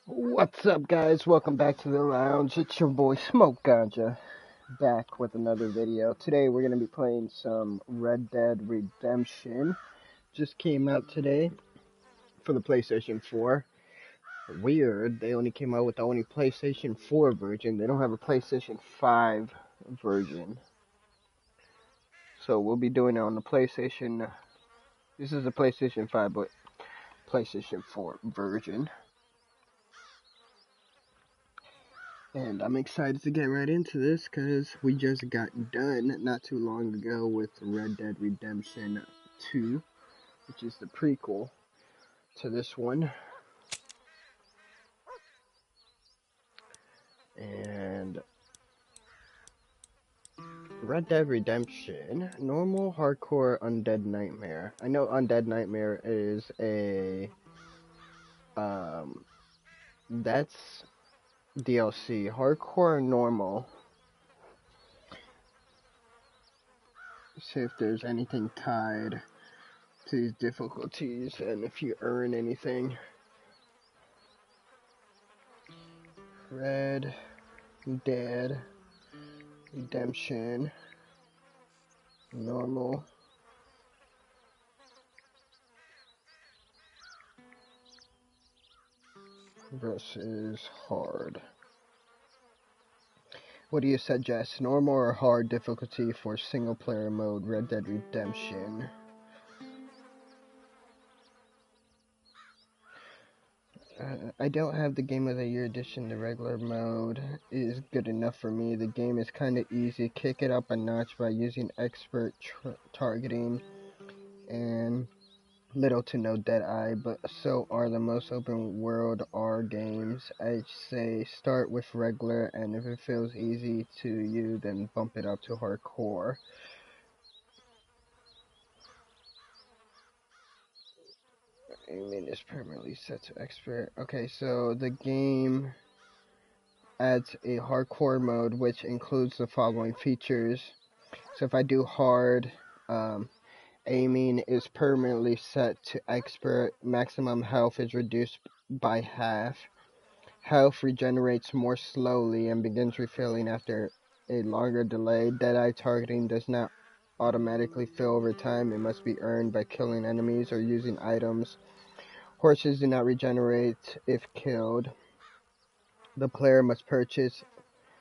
What's up, guys? Welcome back to the lounge. It's your boy Smoke Ganja, back with another video. Today we're gonna be playing some Red Dead Redemption. Just came out today for the PlayStation 4. Weird, they only came out with the only PlayStation 4 version. They don't have a PlayStation 5 version. So we'll be doing it on the PlayStation. This is the PlayStation 5, but PlayStation 4 version. And I'm excited to get right into this because we just got done not too long ago with Red Dead Redemption 2, which is the prequel to this one. And Red Dead Redemption, normal, hardcore, Undead Nightmare. I know Undead Nightmare is that's DLC. Hardcore and normal. See if there's anything tied to these difficulties and if you earn anything. Red Dead Redemption normal versus hard. What do you suggest? Normal or hard difficulty for single player mode Red Dead Redemption? I don't have the Game of the Year edition. The regular mode is good enough for me. The game is kind of easy. Kick it up a notch by using expert targeting and little to no dead eye, but so are the most open world R games. I say start with regular, and if it feels easy to you, then bump it up to hardcore. Aiming is permanently set to expert. Okay, so the game adds a hardcore mode which includes the following features. So if I do hard, aiming is permanently set to expert. Maximum health is reduced by half. Health regenerates more slowly and begins refilling after a longer delay. Deadeye targeting does not automatically fill over time. It must be earned by killing enemies or using items. Horses do not regenerate if killed. The player must purchase,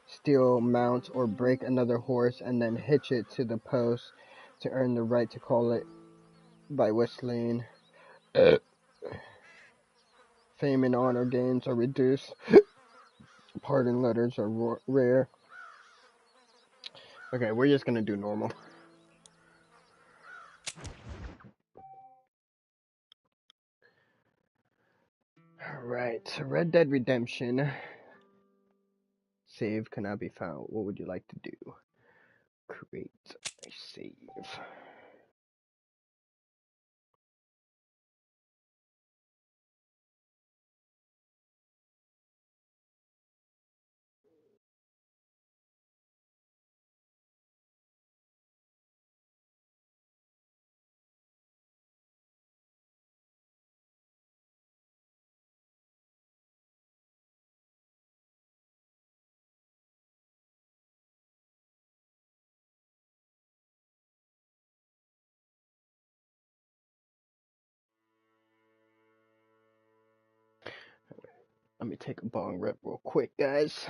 steal, mount, or break another horse and then hitch it to the post to earn the right to call it by whistling. Fame and honor gains are reduced. Pardon letters are rare. Okay, we're just gonna do normal. Alright, Red Dead Redemption. Save cannot be found. What would you like to do? Create a save. Let me take a bong rip real quick, guys.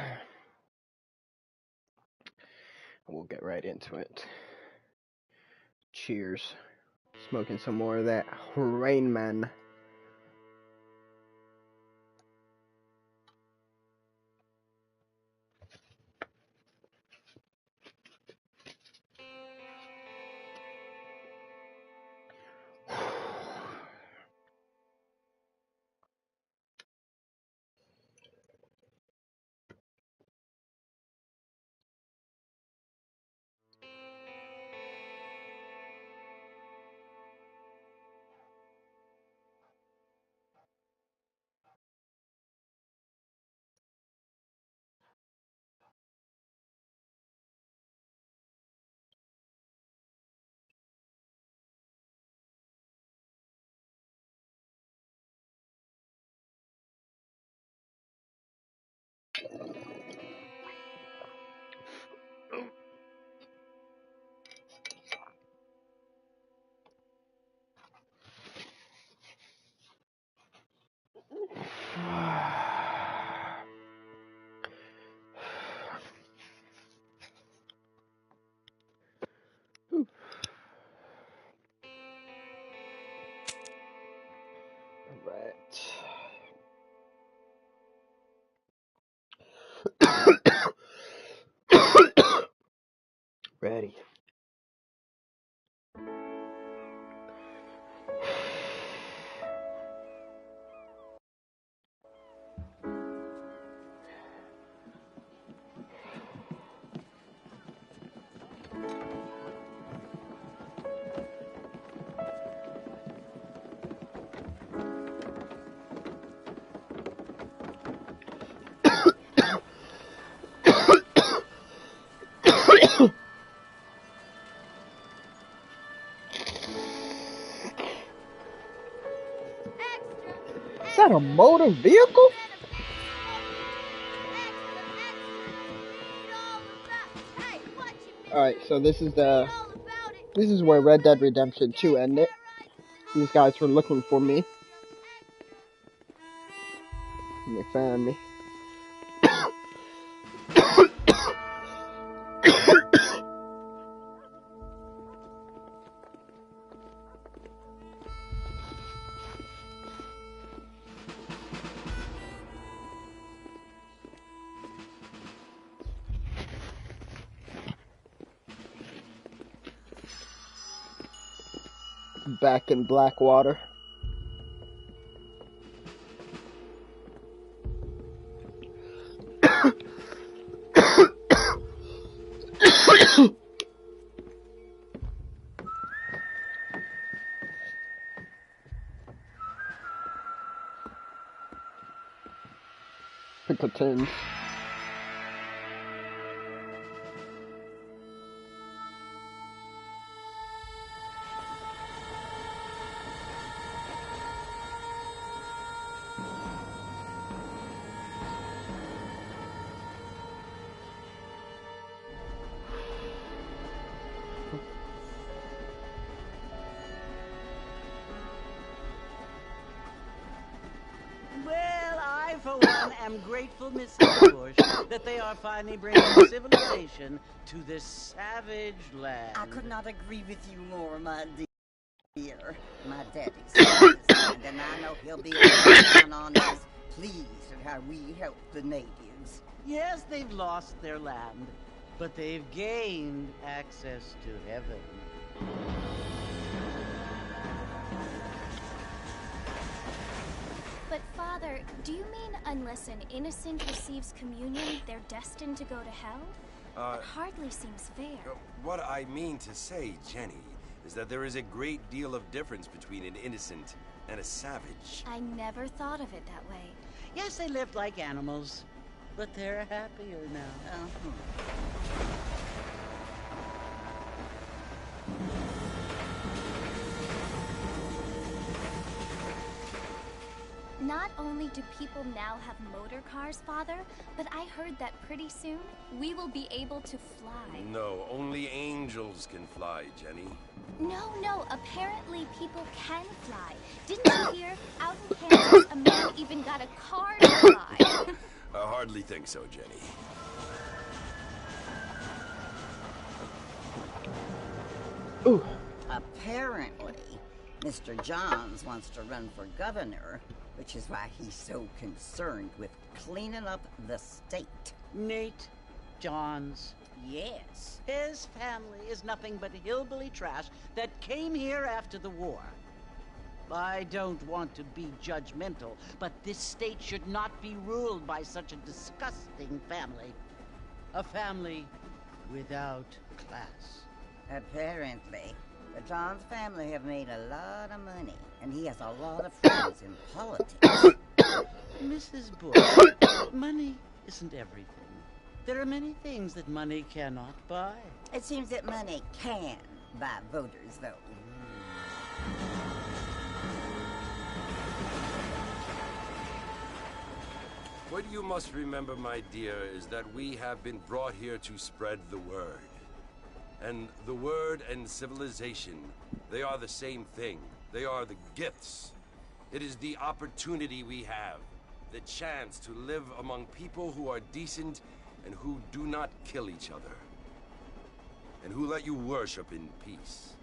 We'll get right into it. Cheers. Smoking some more of that Rain Man. Ready. Is that a motor vehicle? Alright, so this is where Red Dead Redemption 2 ended. These guys were looking for me. And they found me. Back in Blackwater. Pickle tins. For one, am grateful, Mrs. Bush, that they are finally bringing civilization to this savage land. I could not agree with you more, my dear. My daddy's and I know he'll be around on us. Please, of how we help the natives. Yes, they've lost their land, but they've gained access to heaven. But, Father, do you mean unless an innocent receives communion, they're destined to go to hell? That hardly seems fair. What I mean to say, Jenny, is that there is a great deal of difference between an innocent and a savage. I never thought of it that way. Yes, they lived like animals, but they're happier now. Not only do people now have motor cars, Father, but I heard that pretty soon we will be able to fly. No, only angels can fly, Jenny. No, apparently people can fly. Didn't you hear? Out in Kansas, a man even got a car to fly. I hardly think so, Jenny. Ooh. Apparently, Mr. Johns wants to run for governor, which is why he's so concerned with cleaning up the state. Nate Johns. Yes. His family is nothing but hillbilly trash that came here after the war. I don't want to be judgmental, but this state should not be ruled by such a disgusting family. A family without class. Apparently. The Johns family have made a lot of money, and he has a lot of friends in politics. Mrs. Bush, money isn't everything. There are many things that money cannot buy. It seems that money can buy voters, though. What you must remember, my dear, is that we have been brought here to spread the word. And the word and civilization, they are the same thing. They are the gifts. It is the opportunity we have, the chance to live among people who are decent and who do not kill each other. And who let you worship in peace.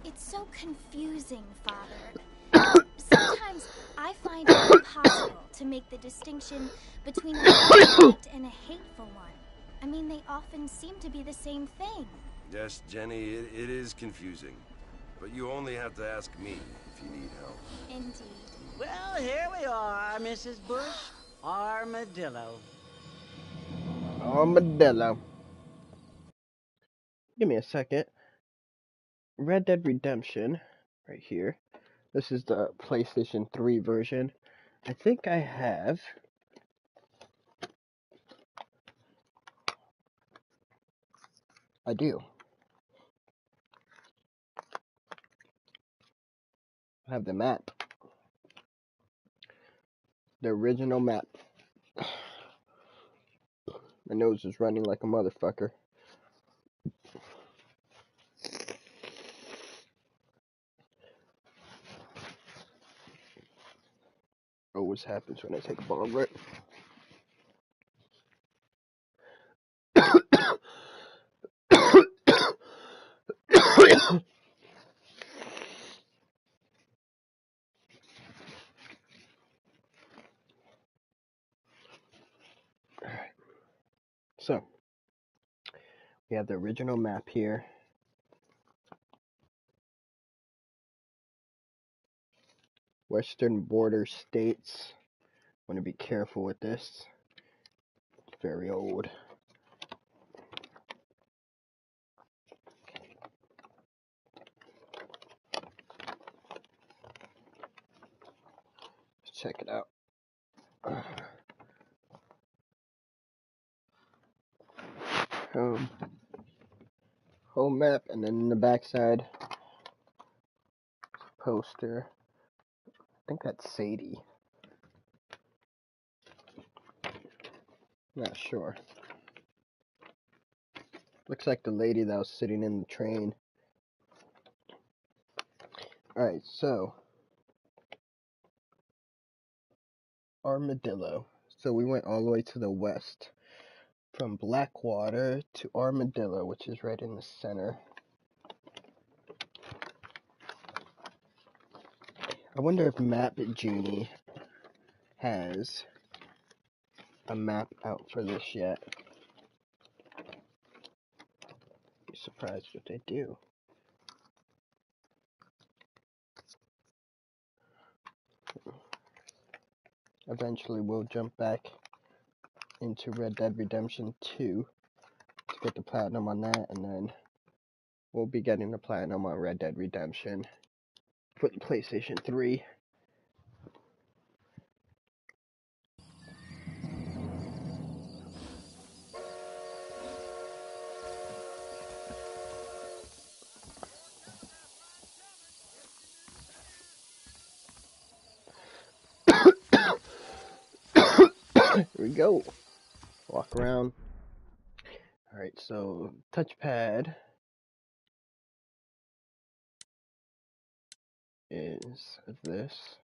It's so confusing, Father. Sometimes I find it impossible to make the distinction between a loving act and a hateful one. I mean, they often seem to be the same thing. Yes, Jenny, it is confusing. But you only have to ask me if you need help. Indeed. Well, here we are, Mrs. Bush. Armadillo. Armadillo. Give me a second. Red Dead Redemption, right here. This is the PlayStation 3 version. I think I have. I do. I have the map. The original map. My nose is running like a motherfucker. Always happens when I take a bomb rip. So, we have the original map here. Western border states. Want to be careful with this. It's very old. Let's check it out. Home map, and then in the backside, poster. I think that's Sadie. Not sure. Looks like the lady that was sitting in the train. Alright, so Armadillo. So we went all the way to the west. From Blackwater to Armadillo, which is right in the center. I wonder if Map Genie has a map out for this yet. Be surprised if they do. Eventually we'll jump back into Red Dead Redemption 2 to get the platinum on that, and then we'll be getting the platinum on Red Dead Redemption for the PlayStation 3. Here we go. Walk around. Alright, so touchpad is this.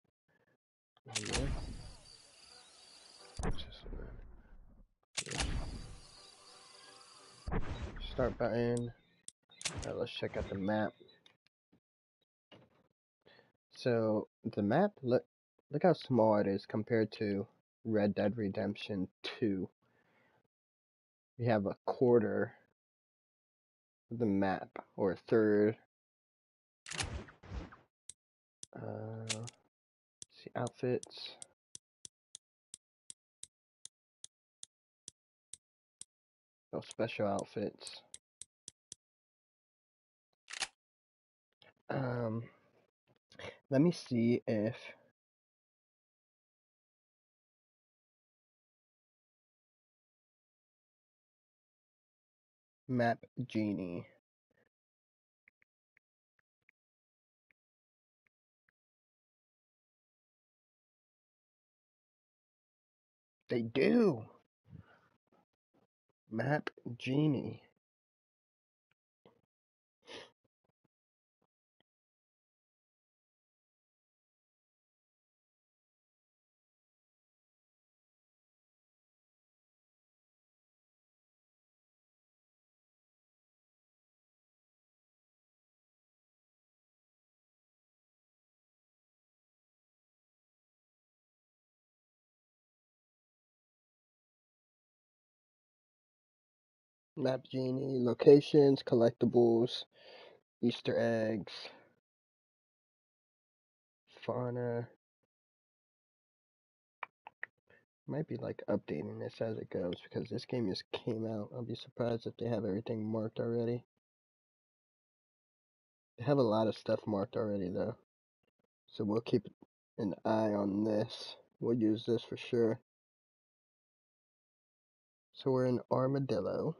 Start button. Alright, let's check out the map. So the map, look how small it is compared to Red Dead Redemption 2. We have a quarter of the map, or a third. See, outfits. No special outfits. Let me see if Map Genie. They do. Map Genie. Map Genie, locations, collectibles, Easter eggs, fauna. Might be like updating this as it goes because this game just came out. I'll be surprised if they have everything marked already. They have a lot of stuff marked already though. So we'll keep an eye on this. We'll use this for sure. So we're in Armadillo.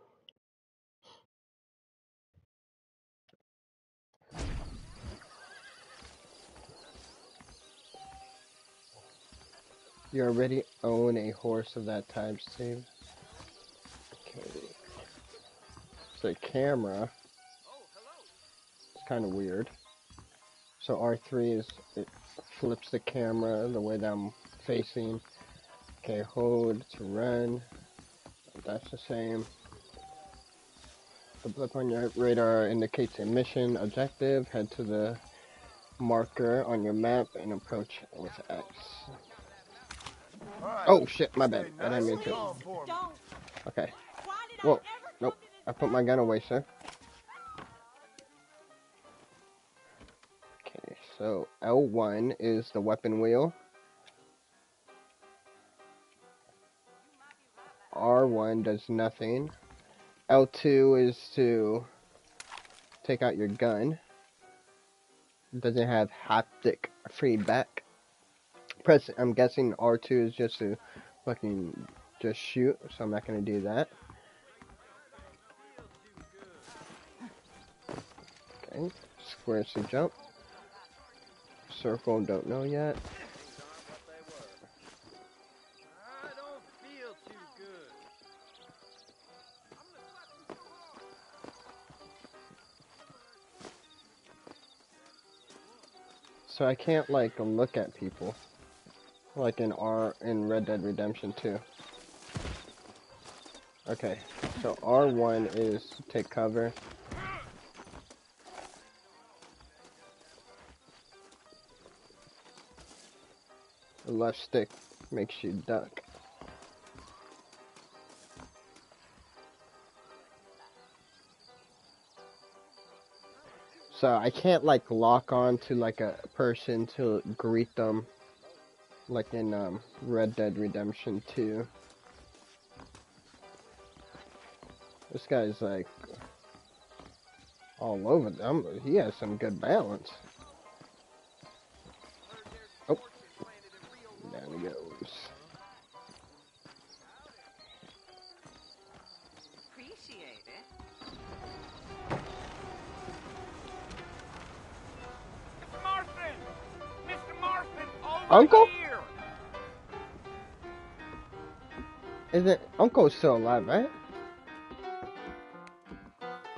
You already own a horse of that type, Steve. Okay. So camera. It's kind of weird. So R3 is, it flips the camera the way that I'm facing. Okay, hold to run. That's the same. The blip on your radar indicates a mission objective. Head to the marker on your map and approach with X. Oh shit, my bad. I didn't mean to. Okay. Whoa. Nope. I put my gun away, sir. Okay, so L1 is the weapon wheel. R1 does nothing. L2 is to take out your gun. It doesn't have haptic feedback. Press, I'm guessing R2 is just to fucking just shoot, so I'm not gonna do that. Okay, square is to jump. Circle, don't know yet. So I can't like look at people like in Red Dead Redemption 2. Okay, so R1 is take cover. The left stick makes you duck. So I can't like lock on to like a person to greet them like in Red Dead Redemption 2. This guy's like all over them. He has some good balance. Oh, down he goes. Appreciate it. Mr. Marston! Mr. Marston, over Uncle? here! Isn't Uncle's still alive, right?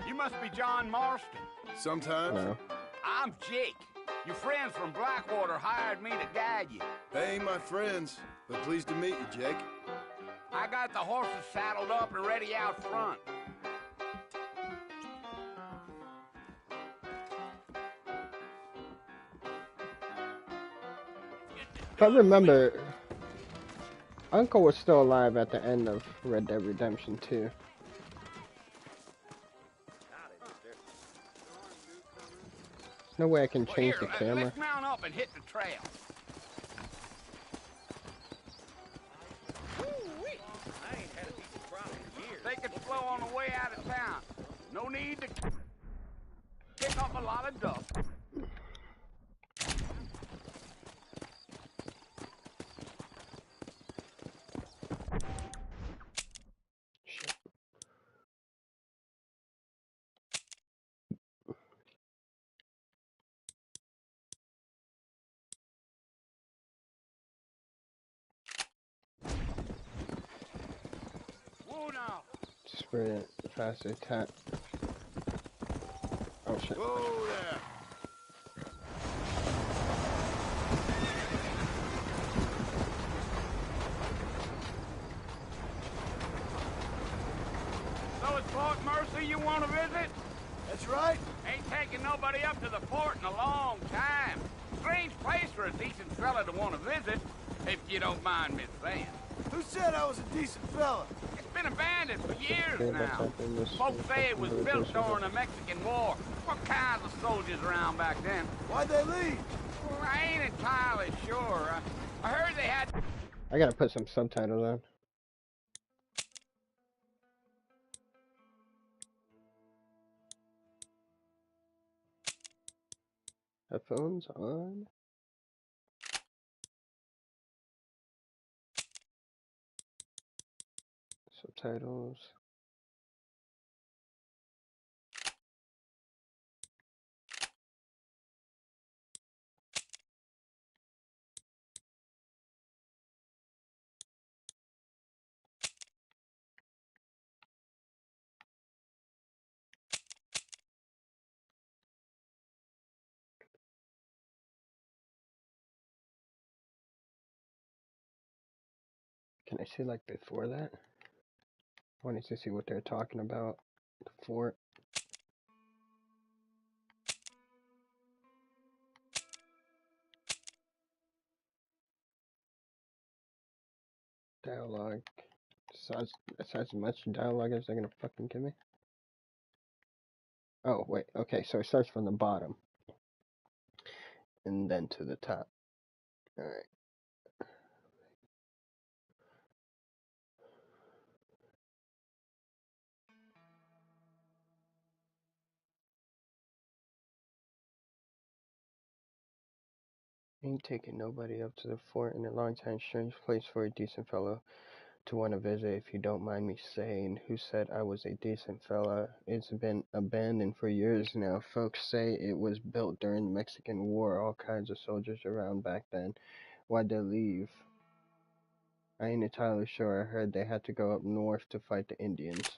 You must be John Marston. Sometimes. No. I'm Jake. Your friends from Blackwater hired me to guide you. They ain't my friends, but pleased to meet you, Jake. I got the horses saddled up and ready out front. If I remember, Uncle was still alive at the end of Red Dead Redemption 2. There's no way I can change the camera. Let's mount up and hit the trail. Take it slow on the way out of town. No need to pick up a lot of dust. Whoa now. Sprint, fast attack. Oh shit. Whoa there. So it's Fort Mercy you want to visit? That's right. Ain't taking nobody up to the fort in a long time. Strange place for a decent fella to want to visit, if you don't mind me saying. Who said I was a decent fella? It's been abandoned for years Okay, that's now. happening this Folks say it was fucking built village. during the Mexican War. What kinds of soldiers around back then? Why'd they leave? Well, I ain't entirely sure. I heard they had... I gotta put some subtitles on. Headphones on. Subtitles. Can I see like before that? I wanted to see what they're talking about. The fort. Dialogue. That's as much dialogue as they're gonna fucking give me. Oh wait, okay, so it starts from the bottom and then to the top. Alright. Ain't taking nobody up to the fort in a long time. Strange place for a decent fellow to want to visit, if you don't mind me saying. Who said I was a decent fella? It's been abandoned for years now. Folks say it was built during the Mexican War. All kinds of soldiers around back then. Why'd they leave? I ain't entirely sure. I heard they had to go up north to fight the Indians.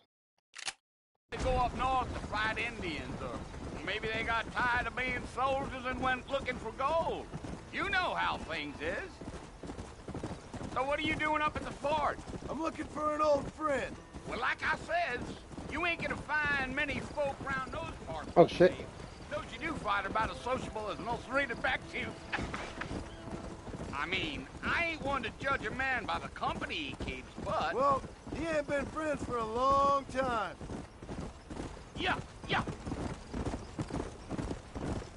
They go up north to fight Indians, or maybe they got tired of being soldiers and went looking for gold. You know how things is. So what are you doing up at the fort? I'm looking for an old friend. Well, like I said, you ain't gonna find many folk around those parts. Oh shit. Those you do find are about as sociable as no three defective. I mean, I ain't one to judge a man by the company he keeps, but... Well, he ain't been friends for a long time. Yeah.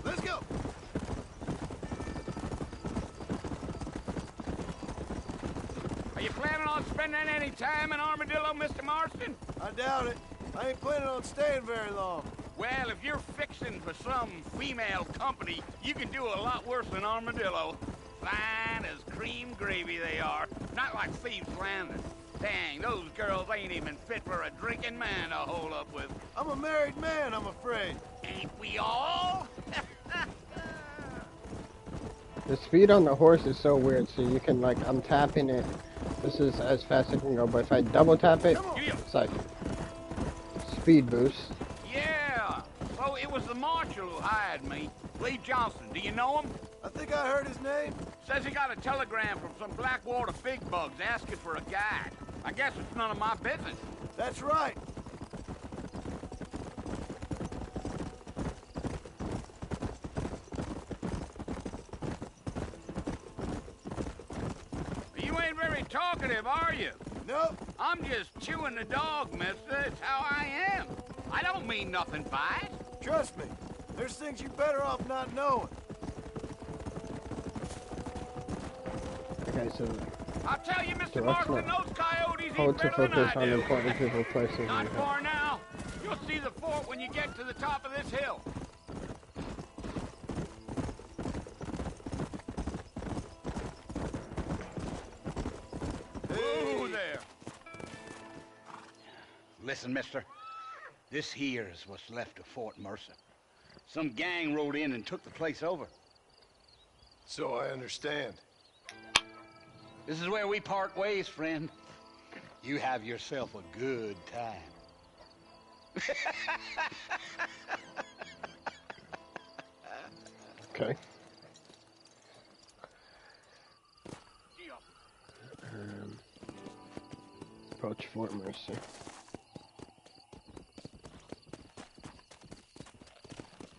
Let's go. Are you planning on spending any time in Armadillo, Mr. Marston? I doubt it. I ain't planning on staying very long. Well, if you're fixing for some female company, you can do a lot worse than Armadillo. Fine as cream gravy they are. Not like Thieves Landing. Dang, those girls ain't even fit for a drinking man to hold up with. I'm a married man, I'm afraid. Ain't we all? The speed on the horse is so weird, so you can like, I'm tapping it. This is as fast as I can go, but if I double tap it, it's like speed boost. Yeah, so it was the marshal who hired me. Lee Johnson, do you know him? I think I heard his name. Says he got a telegram from some Blackwater big bugs asking for a guide. I guess it's none of my business. That's right. You ain't very talkative, are you? Nope. I'm just chewing the dog, mister. It's how I am. I don't mean nothing by it. Trust me. There's things you're better off not knowing. Okay, so I'll tell you, Mr. So Marshall, let's those coyotes hold eat to better than focus I on do. important people, places, Not and far now. You'll see the fort when you get to the top of this hill. Ooh, there. Listen, mister. This here is what's left of Fort Mercer. Some gang rode in and took the place over. So I understand. This is where we part ways, friend. you have yourself a good time. Okay. Approach Fort Mercer.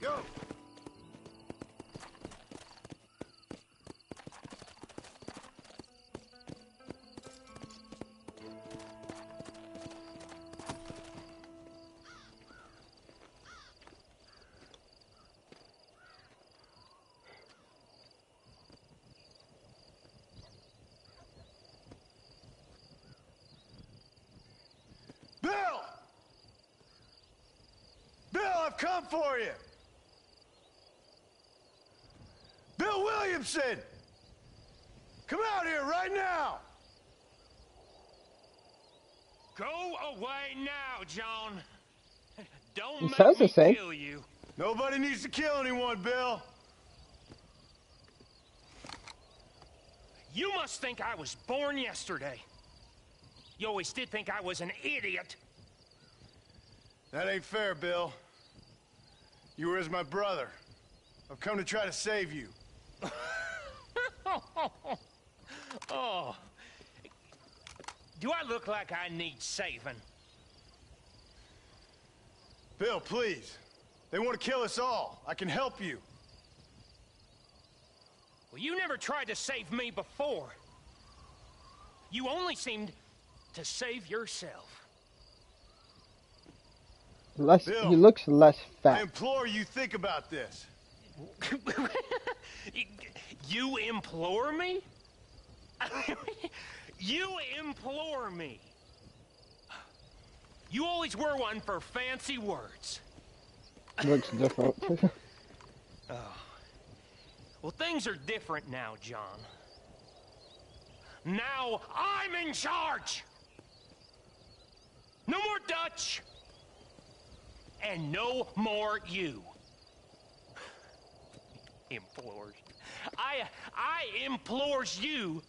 Go! Bill! Bill, I've come for you! Bill Williamson! Come out here right now! Go away now, John. Don't He make sounds the me same. kill you. Nobody needs to kill anyone, Bill. You must think I was born yesterday. You always did think I was an idiot. That ain't fair, Bill. You were as my brother. I've come to try to save you. Oh. Do I look like I need saving? Bill, please. They want to kill us all. I can help you. Well, you never tried to save me before. You only seemed to save yourself. Bill, He looks less I fat. implore you think about this. You implore me? You implore me. You always were one for fancy words. Looks different. Oh. Well, things are different now, John. Now I'm in charge! No more Dutch! And no more you. Implores. I implores you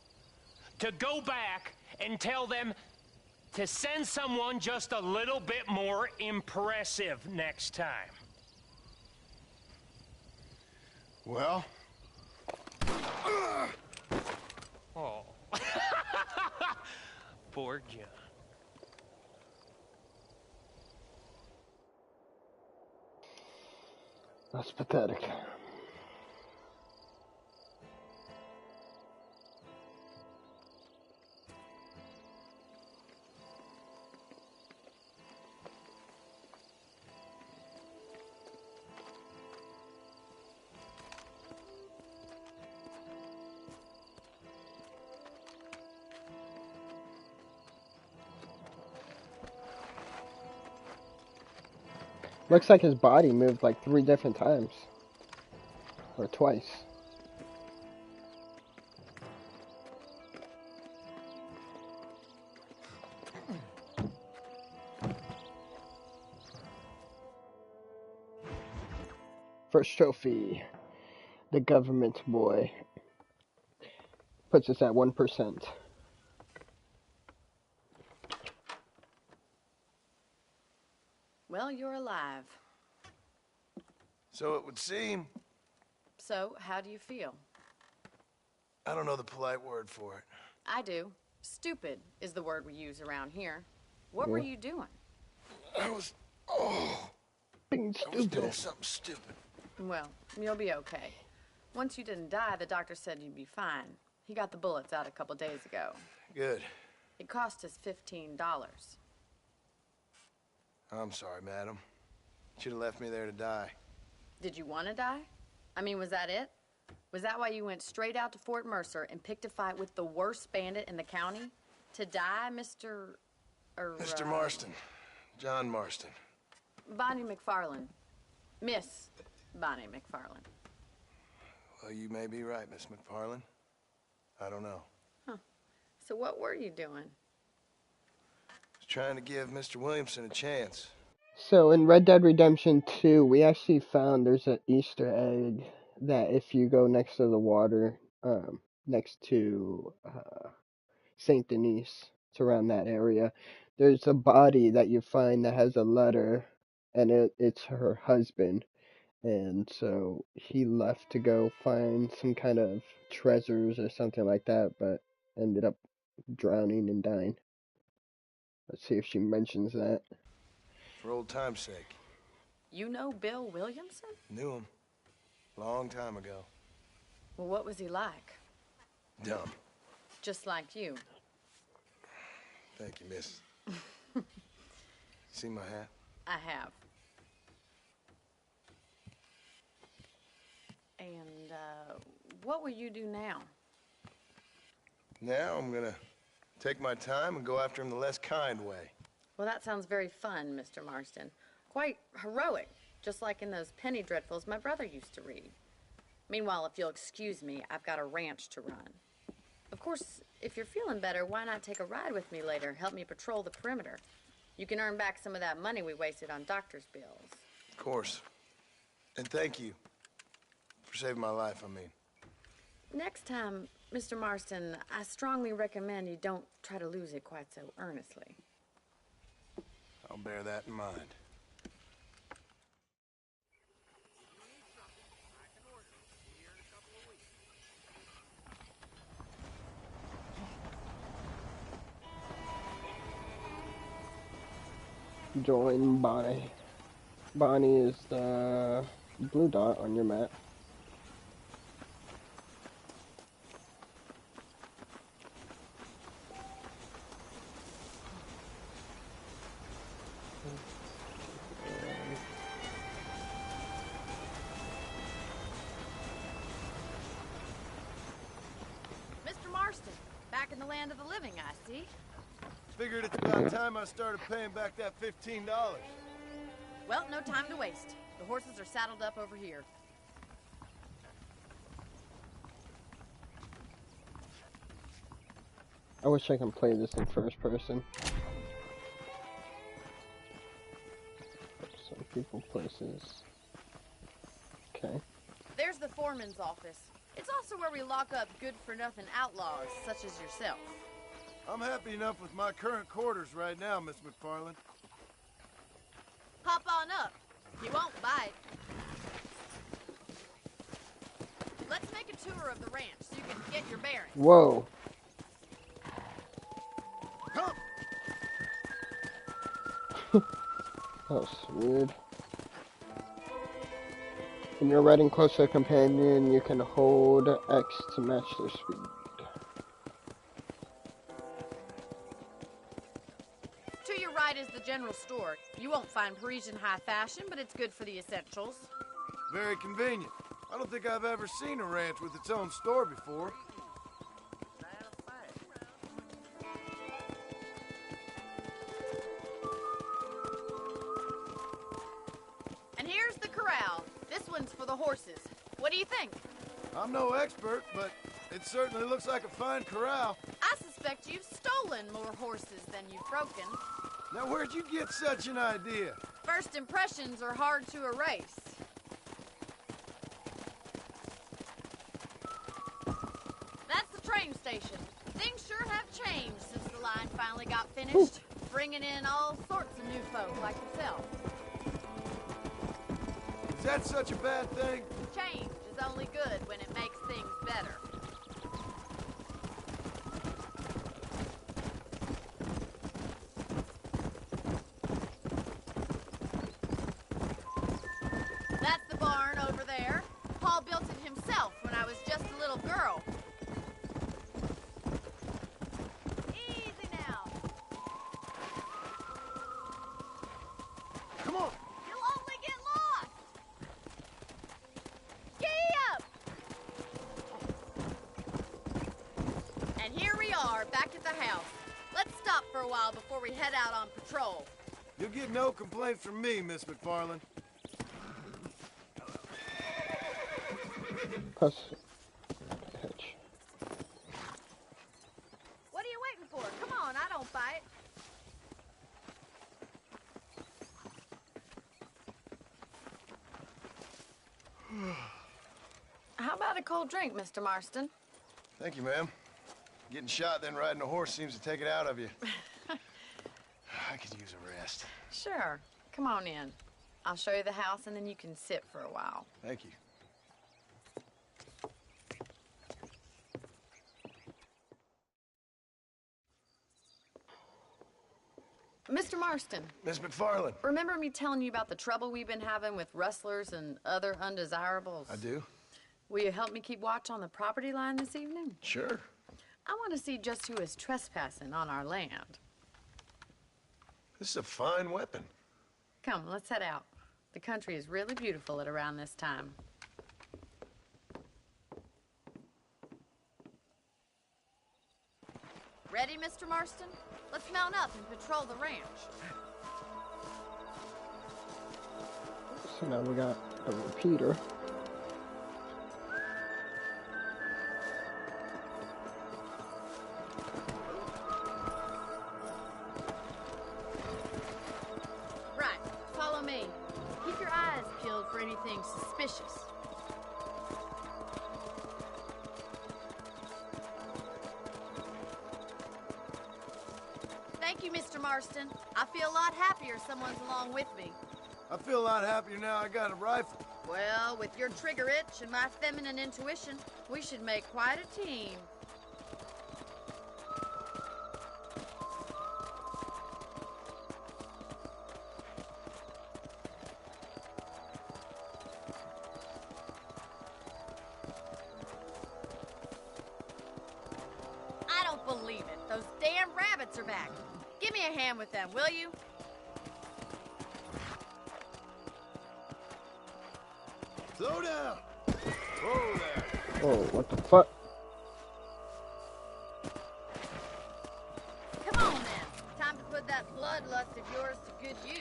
to go back and tell them to send someone just a little bit more impressive next time. Well? Oh. Poor John. That's pathetic. Looks like his body moved like 3 different times. Or twice. First trophy. The government boy. Puts us at 1%. Well, you're alive. So it would seem. So, how do you feel? I don't know the polite word for it. I do. Stupid is the word we use around here. What were you doing? I was Being doing stupid. something stupid. Well, you'll be okay. Once you didn't die, the doctor said you'd be fine. He got the bullets out a couple days ago. Good. It cost us $15. I'm sorry, madam. Should have left me there to die. Did you want to die? I mean, was that it? Was that why you went straight out to Fort Mercer and picked a fight with the worst bandit in the county? To die, Mr. Mr. Marston. John Marston. Bonnie McFarland. Miss Bonnie McFarland. Well, you may be right, Miss McFarland. I don't know. So what were you doing? I was trying to give Mr. Williamson a chance. So in Red Dead Redemption 2, we actually found there's an Easter egg that if you go next to the water, next to Saint Denis, It's around that area. There's a body that you find that has a letter, and it's her husband. And so he left to go find some kind of treasures or something like that, but ended up drowning and dying. Let's see if she mentions that. For old time's sake. You know Bill Williamson? Knew him. Long time ago. Well, what was he like? Dumb. Just like you. Thank you, miss. See my hat? I have. And, what will you do now? Now I'm gonna take my time and go after him the less kind way. Well, that sounds very fun, Mr. Marston. Quite heroic, just like in those penny dreadfuls my brother used to read. Meanwhile, if you'll excuse me, I've got a ranch to run. Of course, if you're feeling better, why not take a ride with me later? Help me patrol the perimeter. You can earn back some of that money we wasted on doctor's bills. Of course. And thank you for saving my life, I mean. Next time, Mr. Marston, I strongly recommend you don't try to lose it quite so earnestly. I'll bear that in mind. Join Bonnie. Bonnie is the blue dot on your map. Mr. Marston, back in the land of the living, I see. Figured it's about time I started paying back that $15. Well, no time to waste. The horses are saddled up over here. I wish I can play this in first person. Some people, places. Okay. There's the foreman's office. It's also where we lock up good-for-nothing outlaws, such as yourself. I'm happy enough with my current quarters right now, Miss McFarland. Hop on up. You won't bite. Let's make a tour of the ranch so you can get your bearings. Whoa. Come. That was weird. When you're riding close to a companion, you can hold X to match their speed. To your right is the general store. You won't find Parisian high fashion, but it's good for the essentials. Very convenient. I don't think I've ever seen a ranch with its own store before. And here's the corral. This one's for the horses. What do you think? I'm no expert, but it certainly looks like a fine corral. I suspect you've stolen more horses than you've broken. Now, where'd you get such an idea? First impressions are hard to erase. That's the train station. Things sure have changed since the line finally got finished, bringing in all sorts of new folk like yourself. Is that such a bad thing? Change is only good when it makes things better. That's the barn over there. Paul built it himself when I was just a little girl. Easy now. Come on. You'll only get lost. Giddy up. And here we are, back at the house. Let's stop for a while before we head out on patrol. You'll get no complaints from me, Miss McFarland. Press hitch. What are you waiting for? Come on, I don't bite. How about a cold drink, Mr. Marston? Thank you, ma'am. Getting shot, then riding a horse seems to take it out of you. I could use a rest. Sure. Come on in. I'll show you the house, and then you can sit for a while. Thank you. Mr. Marston. Miss McFarland. Remember me telling you about the trouble we've been having with rustlers and other undesirables? I do. Will you help me keep watch on the property line this evening? Sure. I want to see just who is trespassing on our land. This is a fine weapon. Come, let's head out. The country is really beautiful at around this time. Ready, Mr. Marston? Let's mount up and patrol the ranch. So now we got a repeater. Right, follow me. Keep your eyes peeled for anything suspicious. Thank you, Mr. Marston. I feel a lot happier someone's along with me. I feel a lot happier now I got a rifle. Well, with your trigger itch and my feminine intuition, we should make quite a team. I don't believe it. Those damn rabbits are back. Give me a hand with them, will you? Slow down. Whoa there. Oh, what the fuck? Come on, then. Time to put that bloodlust of yours to good use.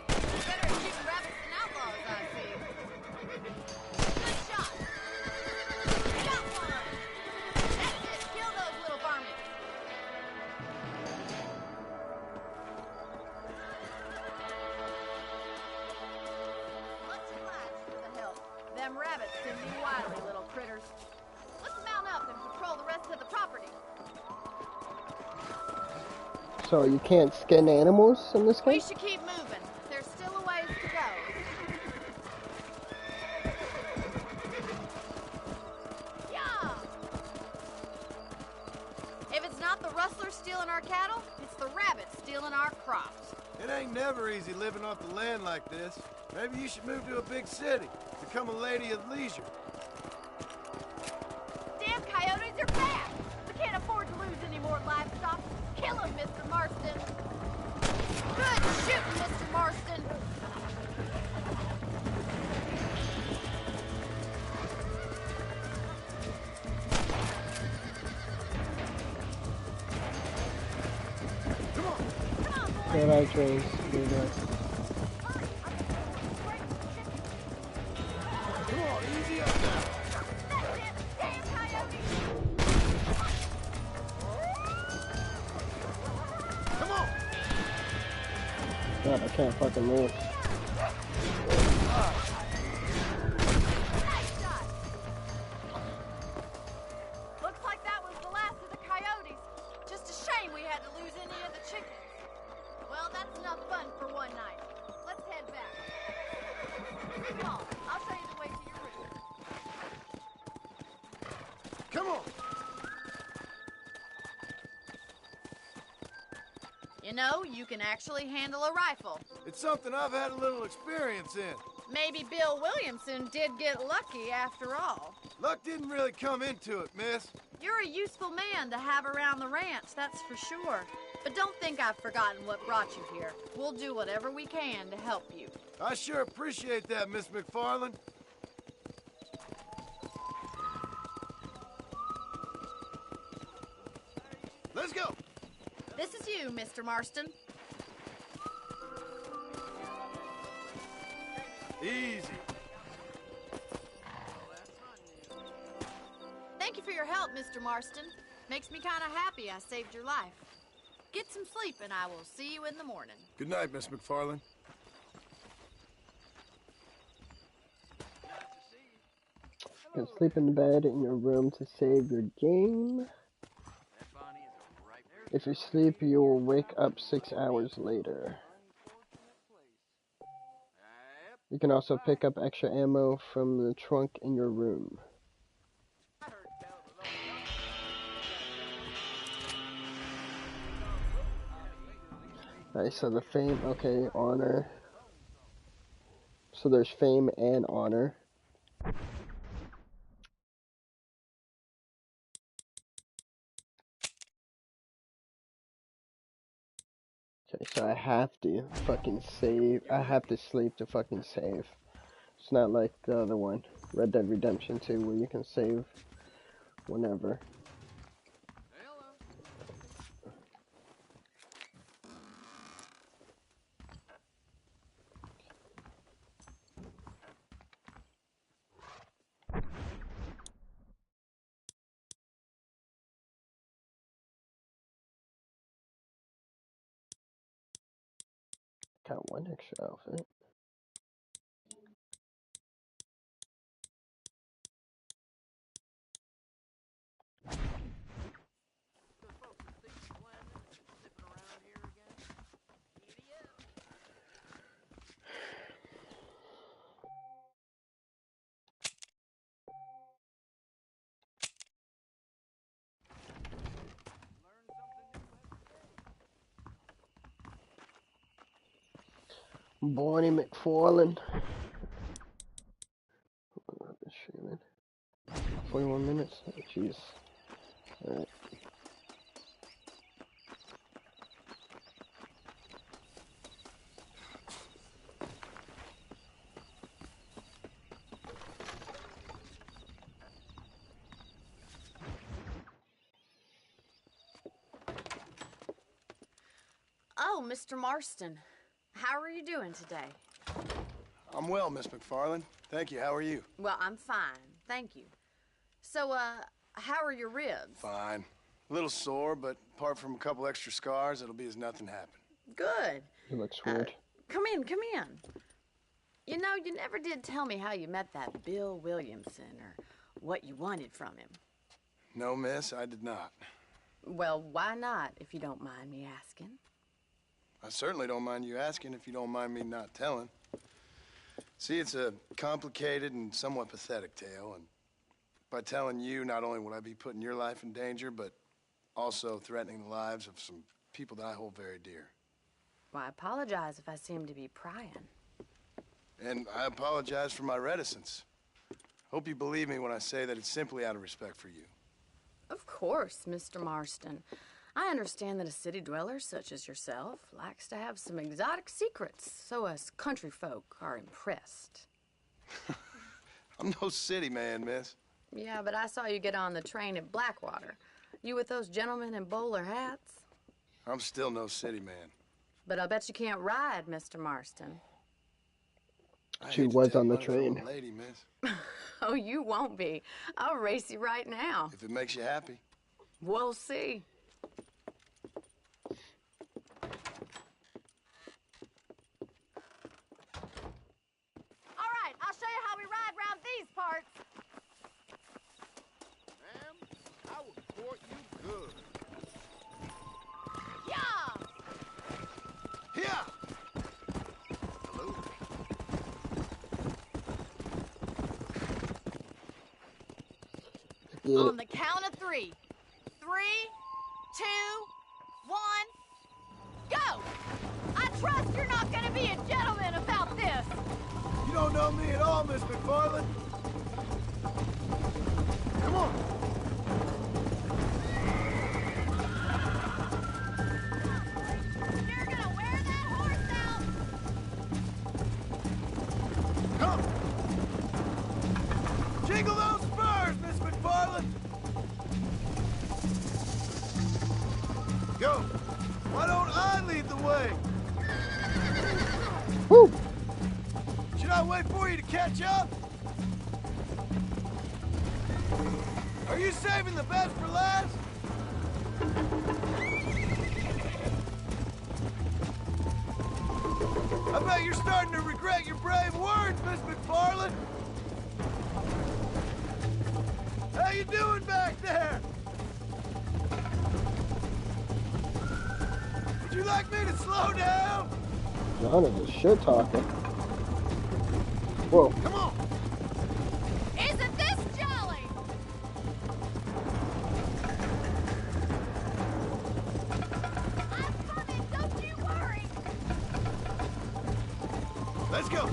You're better at shooting rabbits than outlaws, I see. Good shot. Got one. That's it. Kill those little varmints. Much obliged for the help. Them rabbits can be wily little critters. Let's mount up and patrol the rest of the property. So you can't skin animals in this We game? should keep moving. There's still a ways to go. Yeah! If it's not the rustlers stealing our cattle, it's the rabbits stealing our crops. It ain't never easy living off the land like this. Maybe you should move to a big city. Become a lady of leisure. Damn coyotes are back! We can't afford to lose any more livestock. Kill them, Mr. Marston. Good shooting, Mr. Marston. Come on, boys. Good eye trains. Good eye. Come on, easy up now. That's it, damn coyotes. Come on. God, I can't fucking move. Nice shot. Looks like that was the last of the coyotes. Just a shame we had to lose any of the chickens. Well, that's enough fun for one night. Let's head back. Come on, I'll show you the way to your room. Come on. You know, you can actually handle a rifle. It's something I've had a little experience in. Maybe Bill Williamson did get lucky after all. Luck didn't really come into it, miss. You're a useful man to have around the ranch, that's for sure. But don't think I've forgotten what brought you here. We'll do whatever we can to help you. I sure appreciate that, Miss McFarland. Let's go. This is you, Mr. Marston. Easy. Thank you for your help, Mr. Marston. Makes me kind of happy I saved your life. Get some sleep and I will see you in the morning. Good night, Miss McFarland. can sleep in bed in your room to save your game. If you sleep, you will wake up 6 hours later. You can also pick up extra ammo from the trunk in your room. Alright, so the fame, okay, honor. So there's fame and honor. Okay, so I have to fucking save. I have to sleep to fucking save. It's not like the other one, Red Dead Redemption 2, where you can save whenever. Got one extra outfit. Bonnie McFarlane. 41 minutes? Oh, jeez. Alright. Oh, Mr. Marston. How are you doing today? I'm well, Miss McFarlane. Thank you. How are you? Well, I'm fine. Thank you. So, how are your ribs? Fine. A little sore, but apart from a couple extra scars, it'll be as nothing happened. Good. He looks weird. Come in, come in. You know, you never did tell me how you met that Bill Williamson or what you wanted from him. No, miss, I did not. Well, why not, if you don't mind me asking? I certainly don't mind you asking if you don't mind me not telling. See, it's a complicated and somewhat pathetic tale, and by telling you, not only would I be putting your life in danger, but also threatening the lives of some people that I hold very dear. Well, I apologize if I seem to be prying. And I apologize for my reticence. Hope you believe me when I say that it's simply out of respect for you. Of course, Mr. Marston. I understand that a city dweller such as yourself likes to have some exotic secrets, so us country folk are impressed. I'm no city man, miss. Yeah, but I saw you get on the train at Blackwater. You with those gentlemen in bowler hats? I'm still no city man. But I'll bet you can't ride, Mr. Marston. She was on the train. Lady, miss. Oh, you won't be. I'll race you right now. If it makes you happy. We'll see. All right, I'll show you how we ride around these parts. Ma'am, I will court you good. Yeah! Here! Hello. Yeah. On the count of 3. 3, 2, 1, go! I trust you're not gonna be a gentleman about this. You don't know me at all, Miss McFarlane. Come on. You're gonna wear that horse out. Come. Jingle those spurs, Miss McFarlane. Go. Why don't I lead the way? Woo! Should I wait for you to catch up? Are you saving the best for last? I bet you're starting to regret your brave words, Miss McFarlane. you doing back there? Would you like me to slow down? John is a shit talker. Whoa. Come on. Isn't this jolly? I'm coming, don't you worry. Let's go.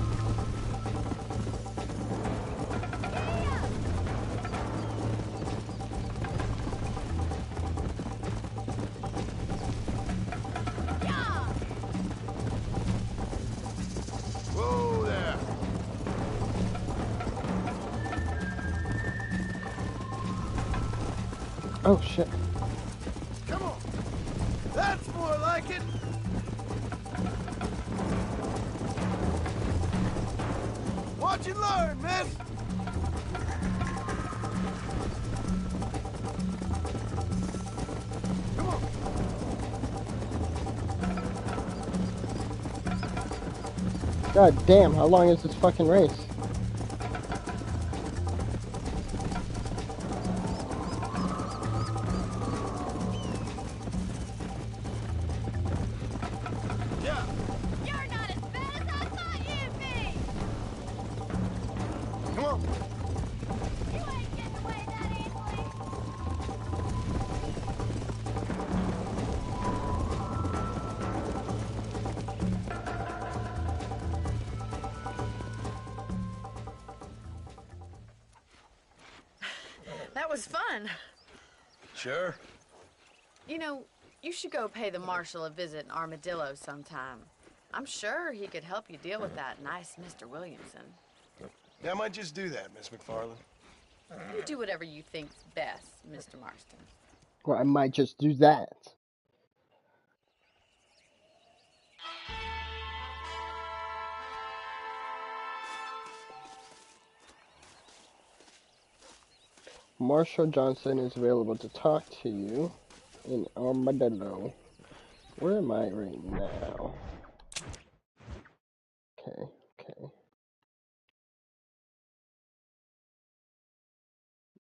Whoa there. Oh shit. Come on. That's more like it. Watch and learn, miss. Come on. God damn, how long is this fucking race? Yeah. You're not as bad as I thought you'd be. Come on. You ain't getting away that easily. That was fun. Sure. You know, you should go pay the marshal a visit in Armadillo sometime. I'm sure he could help you deal with that nice Mr. Williamson. Yeah, I might just do that, Miss McFarland. You do whatever you think's best, Mr. Marston. Well, I might just do that. Marshall Johnson is available to talk to you in Armadillo. Where am I right now? Okay, okay.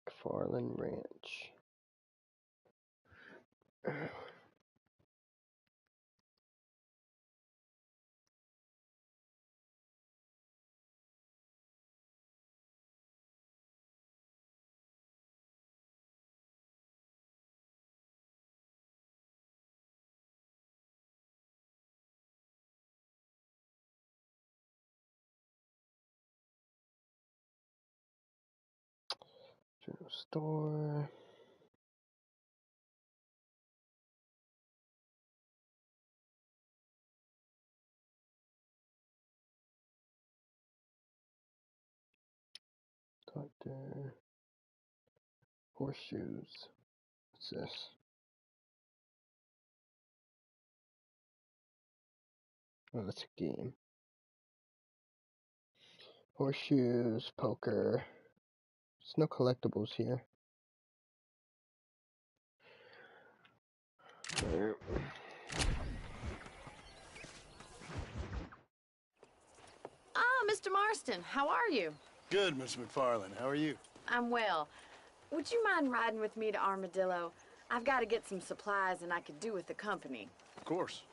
McFarland Ranch. General store. Doctor. Horseshoes. What's this? Oh, that's a game. Horseshoes, poker. There's no collectibles here. There. Ah, Mr. Marston, how are you? Good, Miss McFarland. How are you? I'm well. Would you mind riding with me to Armadillo? I've got to get some supplies and I could do with the company. Of course.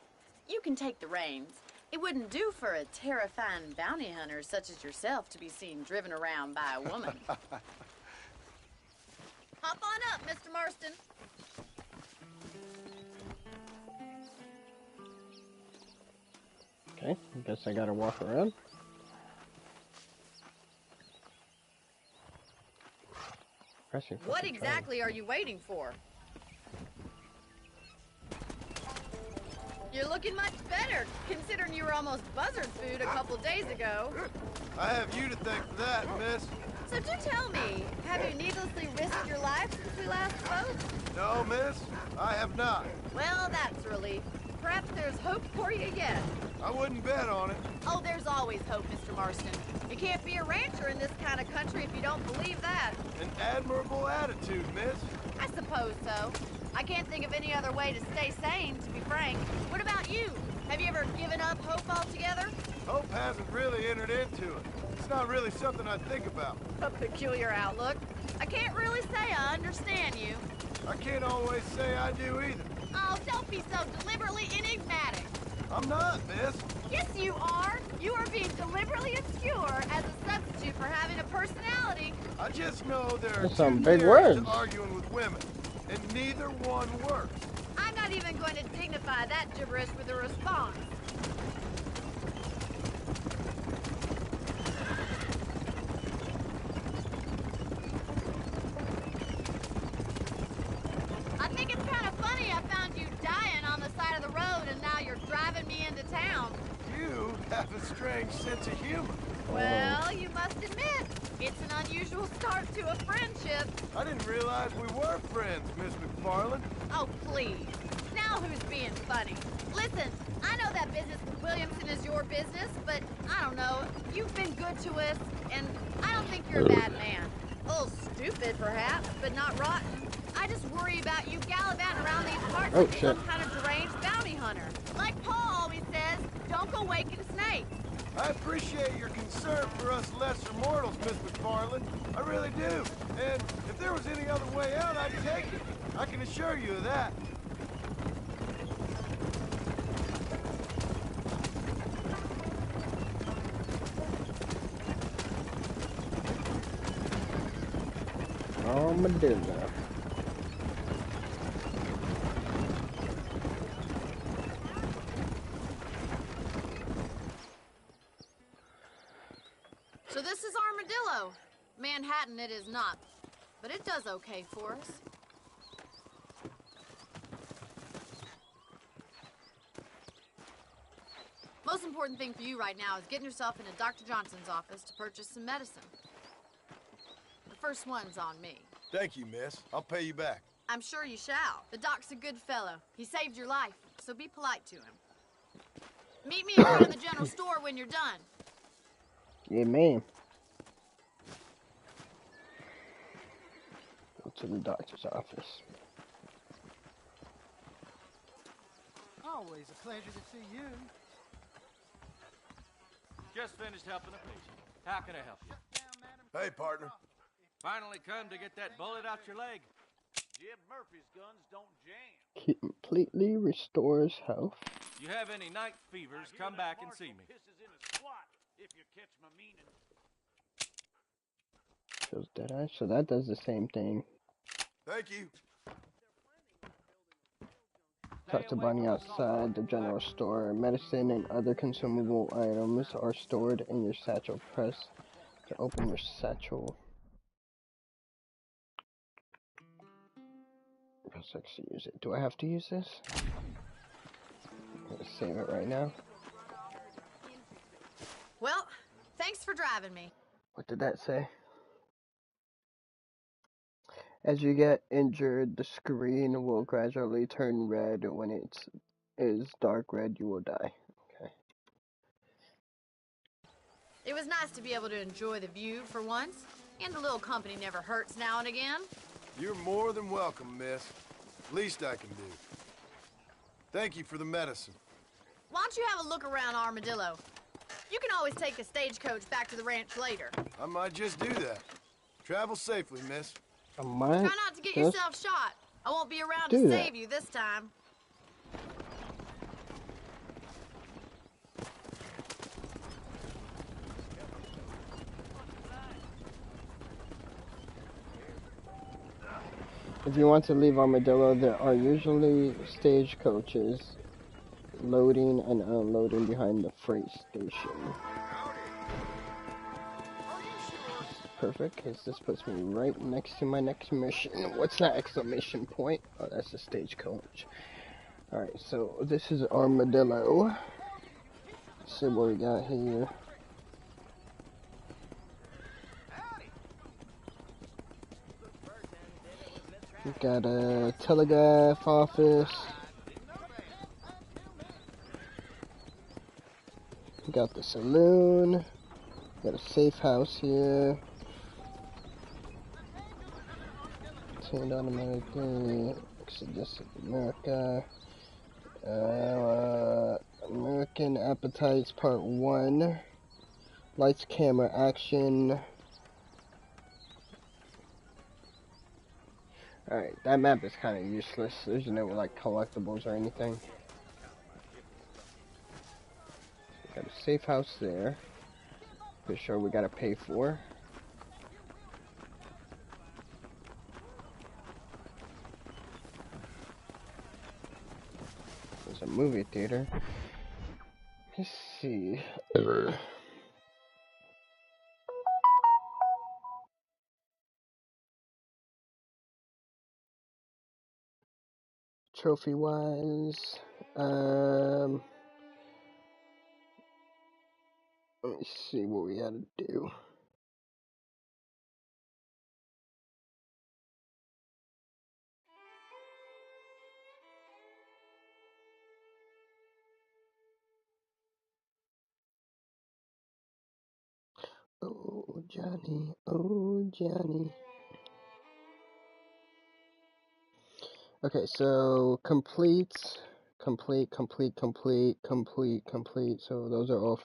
You can take the reins. It wouldn't do for a terrifying bounty hunter such as yourself to be seen driven around by a woman. Hop on up, Mr. Marston. Okay, I guess I gotta walk around. What exactly are you waiting for? You're looking much better, considering you were almost buzzard food a couple days ago. I have you to thank for that, miss. So do tell me, have you needlessly risked your life since we last spoke? No, miss, I have not. Well, that's a relief. Perhaps there's hope for you yet. I wouldn't bet on it. Oh, there's always hope, Mr. Marston. You can't be a rancher in this kind of country if you don't believe that. An admirable attitude, miss. I suppose so. I can't think of any other way to stay sane, to be frank. What about you? Have you ever given up hope altogether? Hope hasn't really entered into it. It's not really something I think about. A peculiar outlook. I can't really say I understand you. I can't always say I do either. Oh, don't be so deliberately enigmatic. I'm not, miss. Yes, you are. You are being deliberately obscure as a substitute for having a personality. I just know there are That's some two big theories words. to arguing with women, and neither one works. I'm not even going to dignify that gibberish with a response. I think it's kind of funny I found you dying on the side of the road and now you're driving me into town. You have a strange sense of humor. Well, you must admit, it's an unusual start to a friendship. I didn't realize we were friends, Miss McFarland. Oh, please. Now who's being funny? Listen, I know that business with Williamson is your business, but I don't know. You've been good to us, and I don't think you're a bad man. A little stupid, perhaps, but not rotten. I just worry about you gallivanting around these parts like some kind of deranged bounty hunter. Like Paul always says, don't go waking a snake. I appreciate your concern for us lesser mortals, Miss McFarland. I really do. And if there was any other way out, I'd take it. I can assure you of that. Armadillo. So this is Armadillo. Manhattan it is not, but it does okay for us. Most important thing for you right now is getting yourself into Dr. Johnson's office to purchase some medicine. The first one's on me. Thank you, miss. I'll pay you back. I'm sure you shall. The doc's a good fellow. He saved your life, so be polite to him. Meet me in front of the general store when you're done. Yeah, man. Go to the doctor's office. Always a pleasure to see you. Just finished helping a patient. How can I help you? Hey, partner. Finally come to get that bullet out your leg. Jim Murphy's guns don't jam. Completely restores health. You have any night fevers, come back and see me. If you catch my meaning. Shows Deadeye, so that does the same thing. Thank you. Talk to Bonnie outside the general store. Medicine and other consumable items are stored in your satchel. Press to open your satchel. Press X to use it. Do I have to use this? I'm gonna save it right now. Well, thanks for driving me. What did that say? As you get injured, the screen will gradually turn red. When it is dark red, you will die. Okay. It was nice to be able to enjoy the view for once, and a little company never hurts now and again. You're more than welcome, miss. Least I can do. Thank you for the medicine. Why don't you have a look around Armadillo? You can always take a stagecoach back to the ranch later. I might just do that. Travel safely, miss. I might Try not to get yourself shot. I won't be around to do save that. you this time. If you want to leave Armadillo, there are usually stagecoaches loading and unloading behind the freight station. Perfect, because this puts me right next to my next mission. What's that exclamation point? Oh, that's the stagecoach. Alright, so this is Armadillo. Let's see what we got here. We got a telegraph office. We got the saloon. We got a safe house here. Tuned automatically. Exodus of America. American Appetites Part 1. Lights, camera, action. Alright, that map is kind of useless. There's no, like, collectibles or anything. Got a safe house there. For sure we gotta pay for. There's a movie theater. Let's see. Trophy wise, let me see what we gotta do. Oh Johnny, oh Johnny. Okay, so complete. So those are all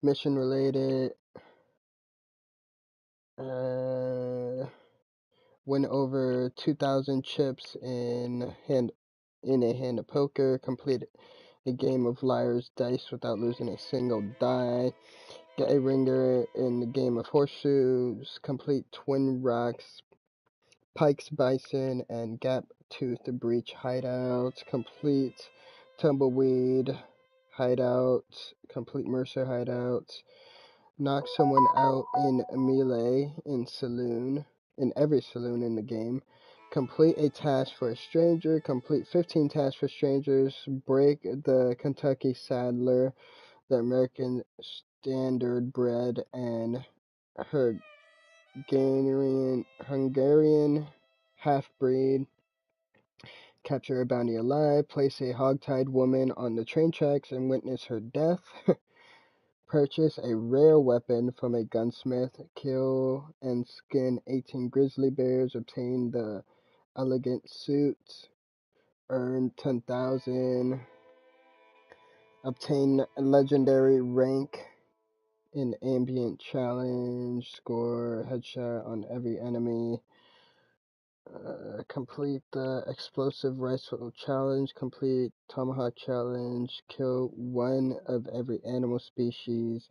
mission related. Win over 2,000 chips in a hand of poker. Complete a game of liar's dice without losing a single die. Get a ringer in the game of horseshoes. Complete Twin Rocks, Pike's Bison, and Gap Tooth Breach hideouts. Complete Tumbleweed hideouts. Complete Mercer hideouts. Knock someone out in melee in every saloon in the game. Complete a task for a stranger. Complete 15 tasks for strangers. Break the Kentucky Saddler, the American Standardbred, and Hungarian half-breed. Capture a bounty alive. Place a hogtied woman on the train tracks and witness her death. Purchase a rare weapon from a gunsmith. Kill and skin 18 grizzly bears. Obtain the elegant suit. Earn 10,000. Obtain legendary rank in ambient challenge. Score headshot on every enemy. Complete the explosive rifle challenge. Complete tomahawk challenge. Kill one of every animal species.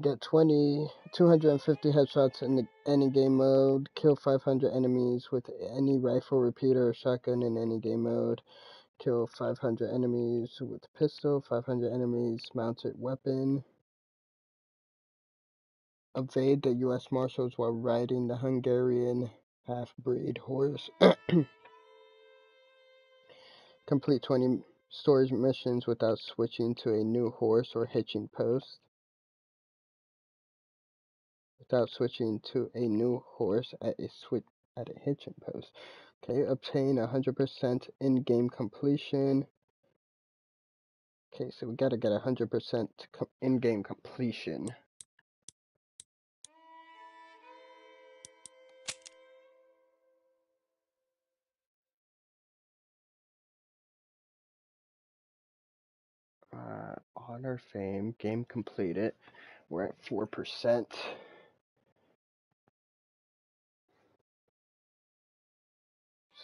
Get 250 headshots in any game mode. Kill 500 enemies with any rifle, repeater, or shotgun in any game mode. Kill 500 enemies with pistol, 500 enemies mounted weapon. Evade the U.S. Marshals while riding the Hungarian half-breed horse. Complete 20 storage missions without switching to a new horse or hitching post. Without switching to a new horse at a hitching post. Okay, obtain 100% in-game completion. Okay, so we gotta get 100% in-game completion. Honor, fame, game completed. We're at 4%.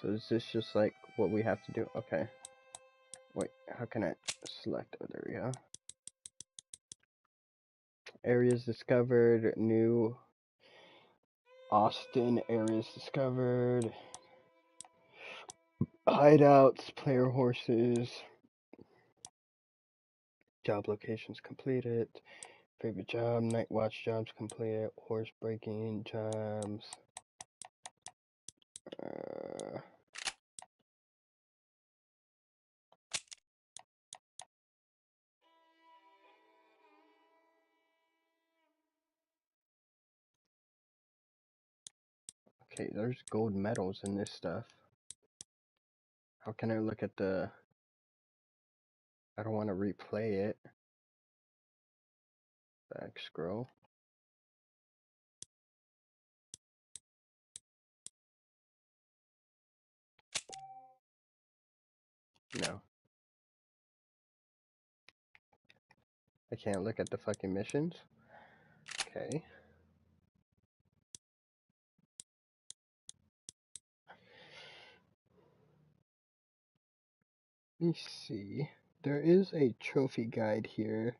So is this just like what we have to do? Okay. Wait, how can I select? Oh, there we go. Areas discovered, new Austin areas discovered. Hideouts, player horses. Job locations completed. Favorite job, night watch jobs completed. Horse breaking jobs. Okay, there's gold medals in this stuff. How can I look at the... I don't want to replay it. Back scroll. No. I can't look at the fucking missions? Okay. Let me see. There is a trophy guide here,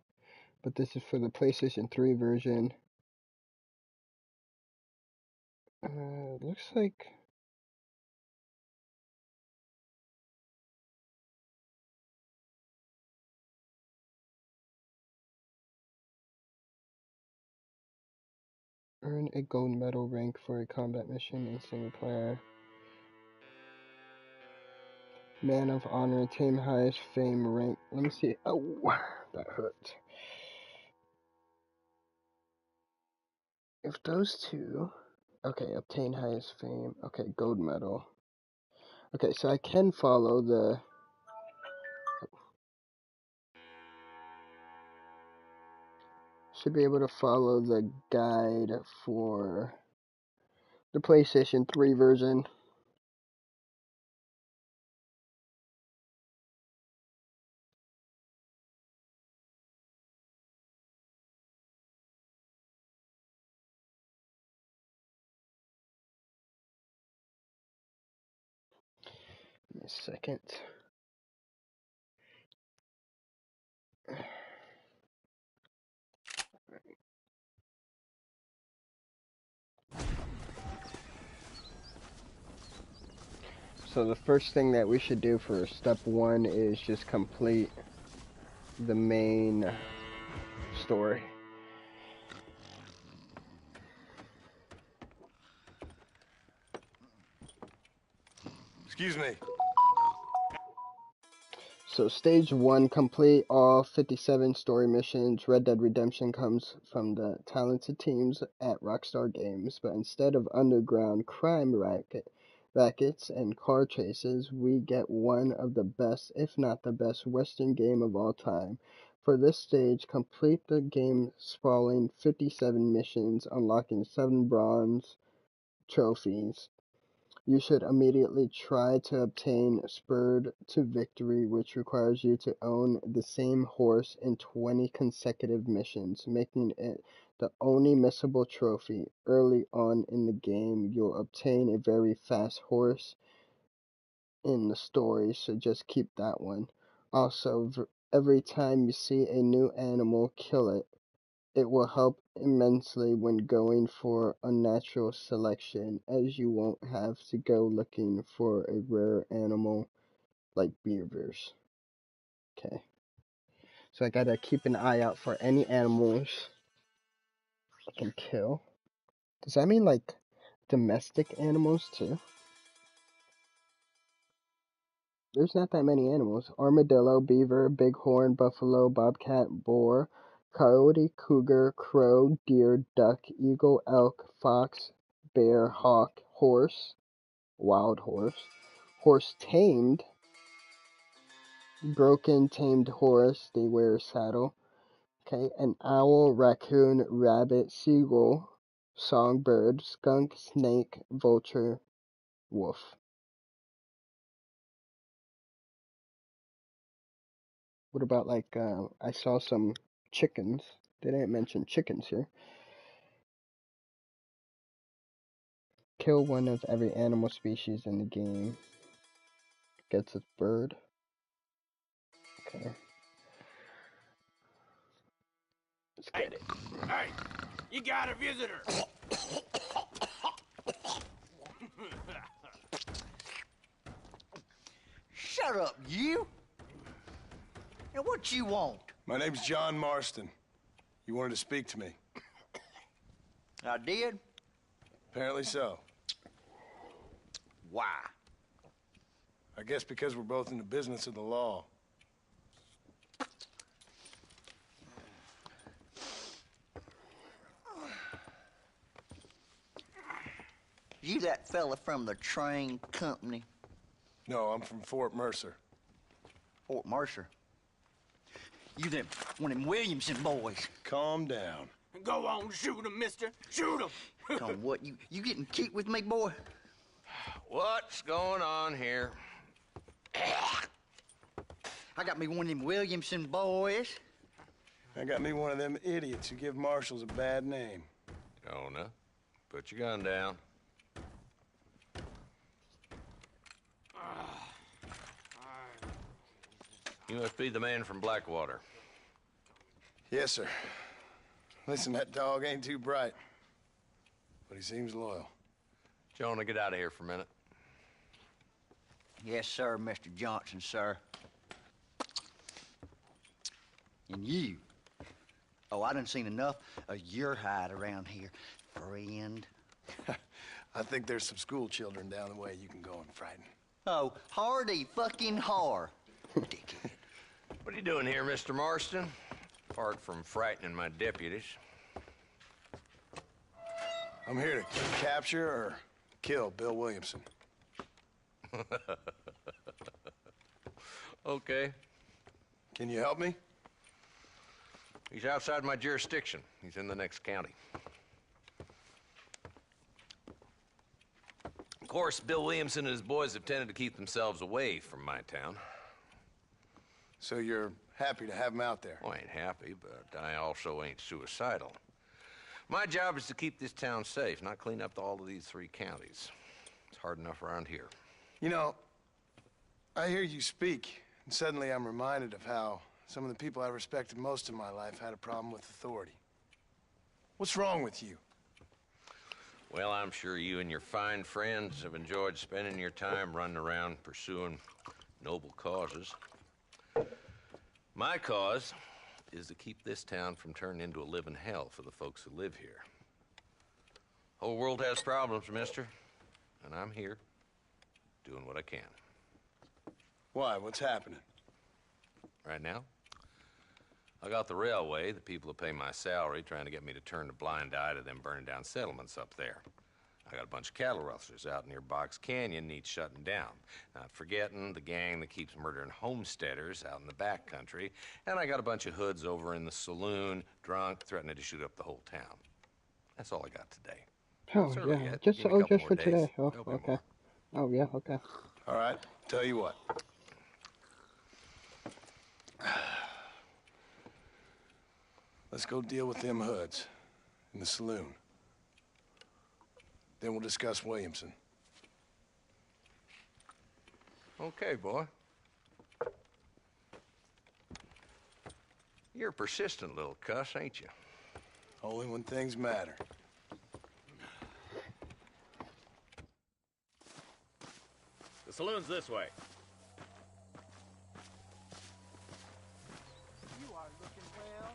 but this is for the PlayStation 3 version. Looks like earn a gold medal rank for a combat mission in single player. Man of honor, attain highest fame rank. Let me see. Oh, that hurt. If those two, okay, obtain highest fame. Okay, gold medal. Okay, so I can follow the. Should be able to follow the guide for the PlayStation 3 version. Give me a second. So the first thing that we should do for step 1 is just complete the main story. Excuse me. So stage 1, complete all 57 story missions. Red Dead Redemption comes from the talented teams at Rockstar Games, but instead of underground crime rackets and car chases, we get one of the best, if not the best, Western game of all time. For this stage, complete the game sprawling 57 missions, unlocking 7 bronze trophies. You should immediately try to obtain Spurred to Victory, which requires you to own the same horse in 20 consecutive missions, making it the only missable trophy. Early on in the game, you'll obtain a very fast horse in the story, so just keep that one. Also, every time you see a new animal, kill it. It will help immensely when going for unnatural selection, as you won't have to go looking for a rare animal like beavers. Okay. So I gotta keep an eye out for any animals I can kill. Does that mean like domestic animals too? There's not that many animals. Armadillo, beaver, bighorn, buffalo, bobcat, boar, coyote, cougar, crow, deer, duck, eagle, elk, fox, bear, hawk, horse, wild horse tamed, broken tamed horse, they wear a saddle. Okay, an owl, raccoon, rabbit, seagull, songbird, skunk, snake, vulture, wolf. What about like, I saw some chickens. They didn't mention chickens here. Kill one of every animal species in the game. Gets a bird. Okay. Let's get it. Hey, you got a visitor. Shut up, you. And what you want? My name's John Marston. You wanted to speak to me. I did? Apparently so. Why? I guess because we're both in the business of the law. You that fella from the train company? No, I'm from Fort Mercer. Fort Mercer? You them one of them Williamson boys? Calm down. Go on, shoot him, mister. Shoot him. On what? You getting cute with me, boy? What's going on here? I got me one of them Williamson boys. I got me one of them idiots who give marshals a bad name. Jonah, put your gun down. You must be the man from Blackwater. Yes, sir. Listen, that dog ain't too bright, but he seems loyal. Jonah, get out of here for a minute. Yes, sir, Mr. Johnson, sir. And you. Oh, I done seen enough of your hide around here, friend. I think there's some school children down the way you can go and frighten. Oh, hardy fucking har. Dickhead. What are you doing here, Mr. Marston? Apart from frightening my deputies. I'm here to capture or kill Bill Williamson. Okay. Can you help me? He's outside my jurisdiction. He's in the next county. Of course, Bill Williamson and his boys have tended to keep themselves away from my town. So you're happy to have him out there? Well, I ain't happy, but I also ain't suicidal. My job is to keep this town safe, not clean up all of these 3 counties. It's hard enough around here. You know, I hear you speak, and suddenly I'm reminded of how some of the people I respected most in my life had a problem with authority. What's wrong with you? Well, I'm sure you and your fine friends have enjoyed spending your time running around pursuing noble causes. My cause is to keep this town from turning into a living hell for the folks who live here. Whole world has problems, mister, and I'm here doing what I can. Why? What's happening? Right now, I got the railway, the people who pay my salary, trying to get me to turn a blind eye to them burning down settlements up there. I got a bunch of cattle rustlers out near Box Canyon needs shutting down. Not forgetting the gang that keeps murdering homesteaders out in the back country. And I got a bunch of hoods over in the saloon, drunk, threatening to shoot up the whole town. That's all I got today. Oh, yeah. Just for today. Oh, okay. Oh, yeah, okay. All right, tell you what. Let's go deal with them hoods in the saloon. Then we'll discuss Williamson. Okay, boy. You're a persistent little cuss, ain't you? Only when things matter. The saloon's this way. You are looking well.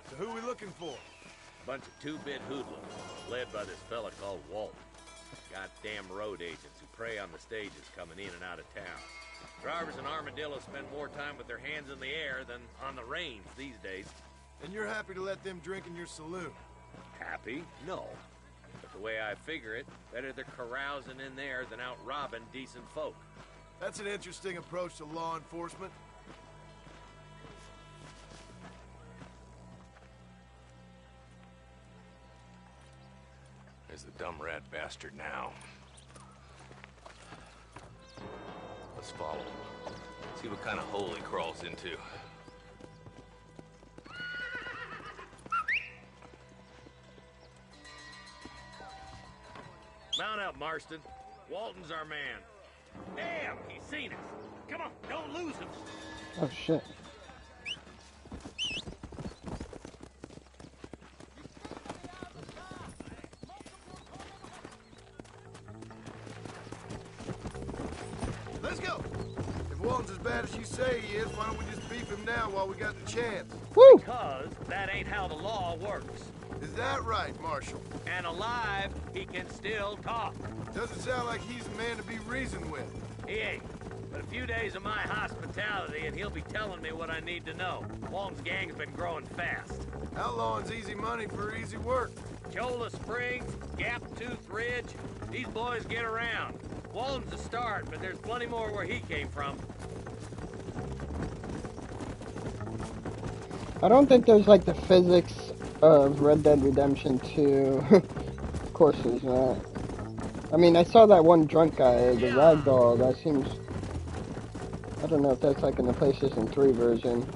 So who we looking for? Bunch of two-bit hoodlums, led by this fella called Walton. Goddamn road agents who prey on the stages coming in and out of town. Drivers in Armadillo spend more time with their hands in the air than on the reins these days. And you're happy to let them drink in your saloon? Happy? No. But the way I figure it, better they're carousing in there than out robbing decent folk. That's an interesting approach to law enforcement. There's the dumb rat bastard now. Let's follow him. See what kind of hole he crawls into. Mount up, Marston. Walton's our man. Damn, he's seen us. Come on, don't lose him. Oh, shit. Let's go. If Walton's as bad as you say he is, why don't we just beef him now while we got the chance? Woo! Because that ain't how the law works. Is that right, Marshal? And alive, he can still talk. Doesn't sound like he's a man to be reasoned with. He ain't. But a few days of my hospitality and he'll be telling me what I need to know. Walton's gang's been growing fast. Outlawing's easy money for easy work. Cholla Springs, Gap Tooth Ridge, these boys get around. Walton's a start, but there's plenty more where he came from. I don't think there's like the physics of Red Dead Redemption 2. Of course there's not. I mean, I saw that one drunk guy, the ragdoll, that seems... I don't know if that's like in the PlayStation 3 version.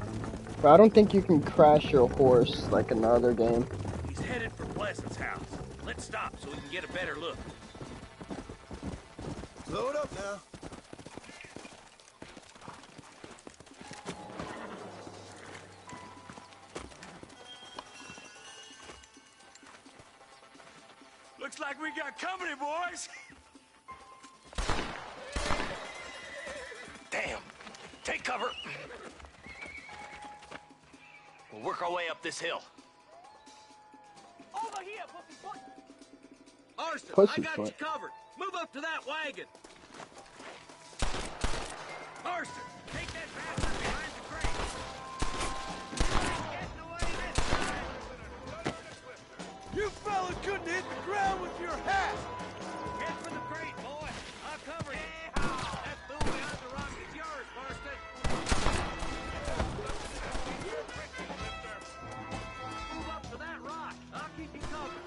But I don't think you can crash your horse like in the other game. He's headed for Pleasant's house. Let's stop so we can get a better look. Load up now. Looks like we got company, boys. Damn. Take cover. We'll work our way up this hill. Over here, pussyfoot. Marston, I got you covered. Move up to that wagon. Marston, take that bastard behind the crate. Getting away this time. You fellas couldn't hit the ground with your hat. Head for the crate, boy. I'll cover you. That fool behind the rock is yours, Marston. Move up to that rock. I'll keep you covered.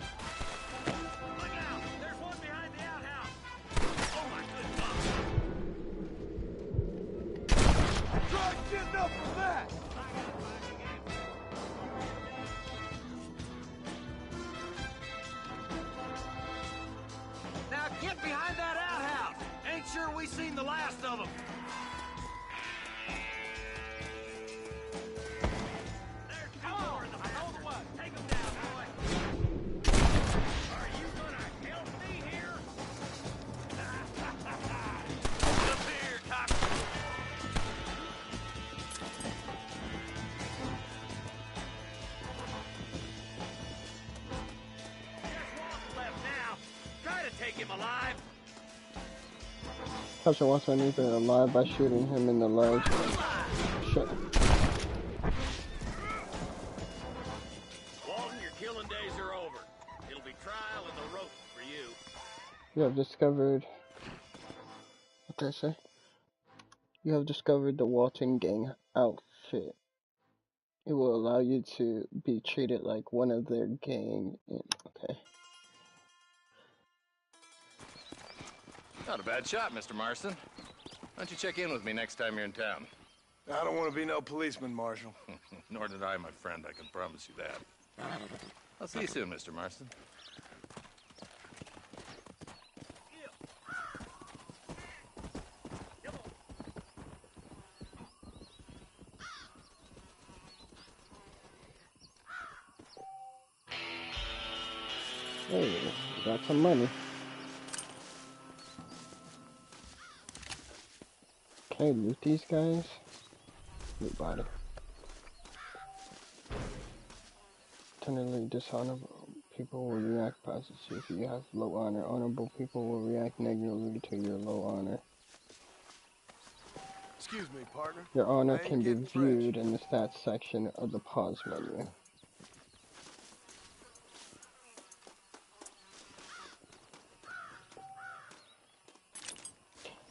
Look out! There's one behind the outhouse. Oh my good God! Try getting up from that. Now get behind that outhouse. Ain't sure we seen the last of them. There's two more in the house. Hold the one. Take them down, boy. Are you gonna help me here? Up here, cock. Just walk left now. Try to take him alive. Capture wants anything alive by shooting him in the leg. Shit. Walton, your killing days are over. It'll be trial and the rope for you. You have discovered... What did I say? You have discovered the Walton Gang outfit. It will allow you to be treated like one of their gang. Okay. Not a bad shot, Mr. Marston. Why don't you check in with me next time you're in town? I don't want to be no policeman, Marshal. Nor did I, my friend. I can promise you that. I'll see you soon, Mr. Marston. Hey, got some money. Can I loot these guys? Loot body. Tenderly dishonorable people will react positively if you have low honor. Honorable people will react negatively to your low honor. Excuse me, partner. Your honor can be viewed in the stats section of the pause menu.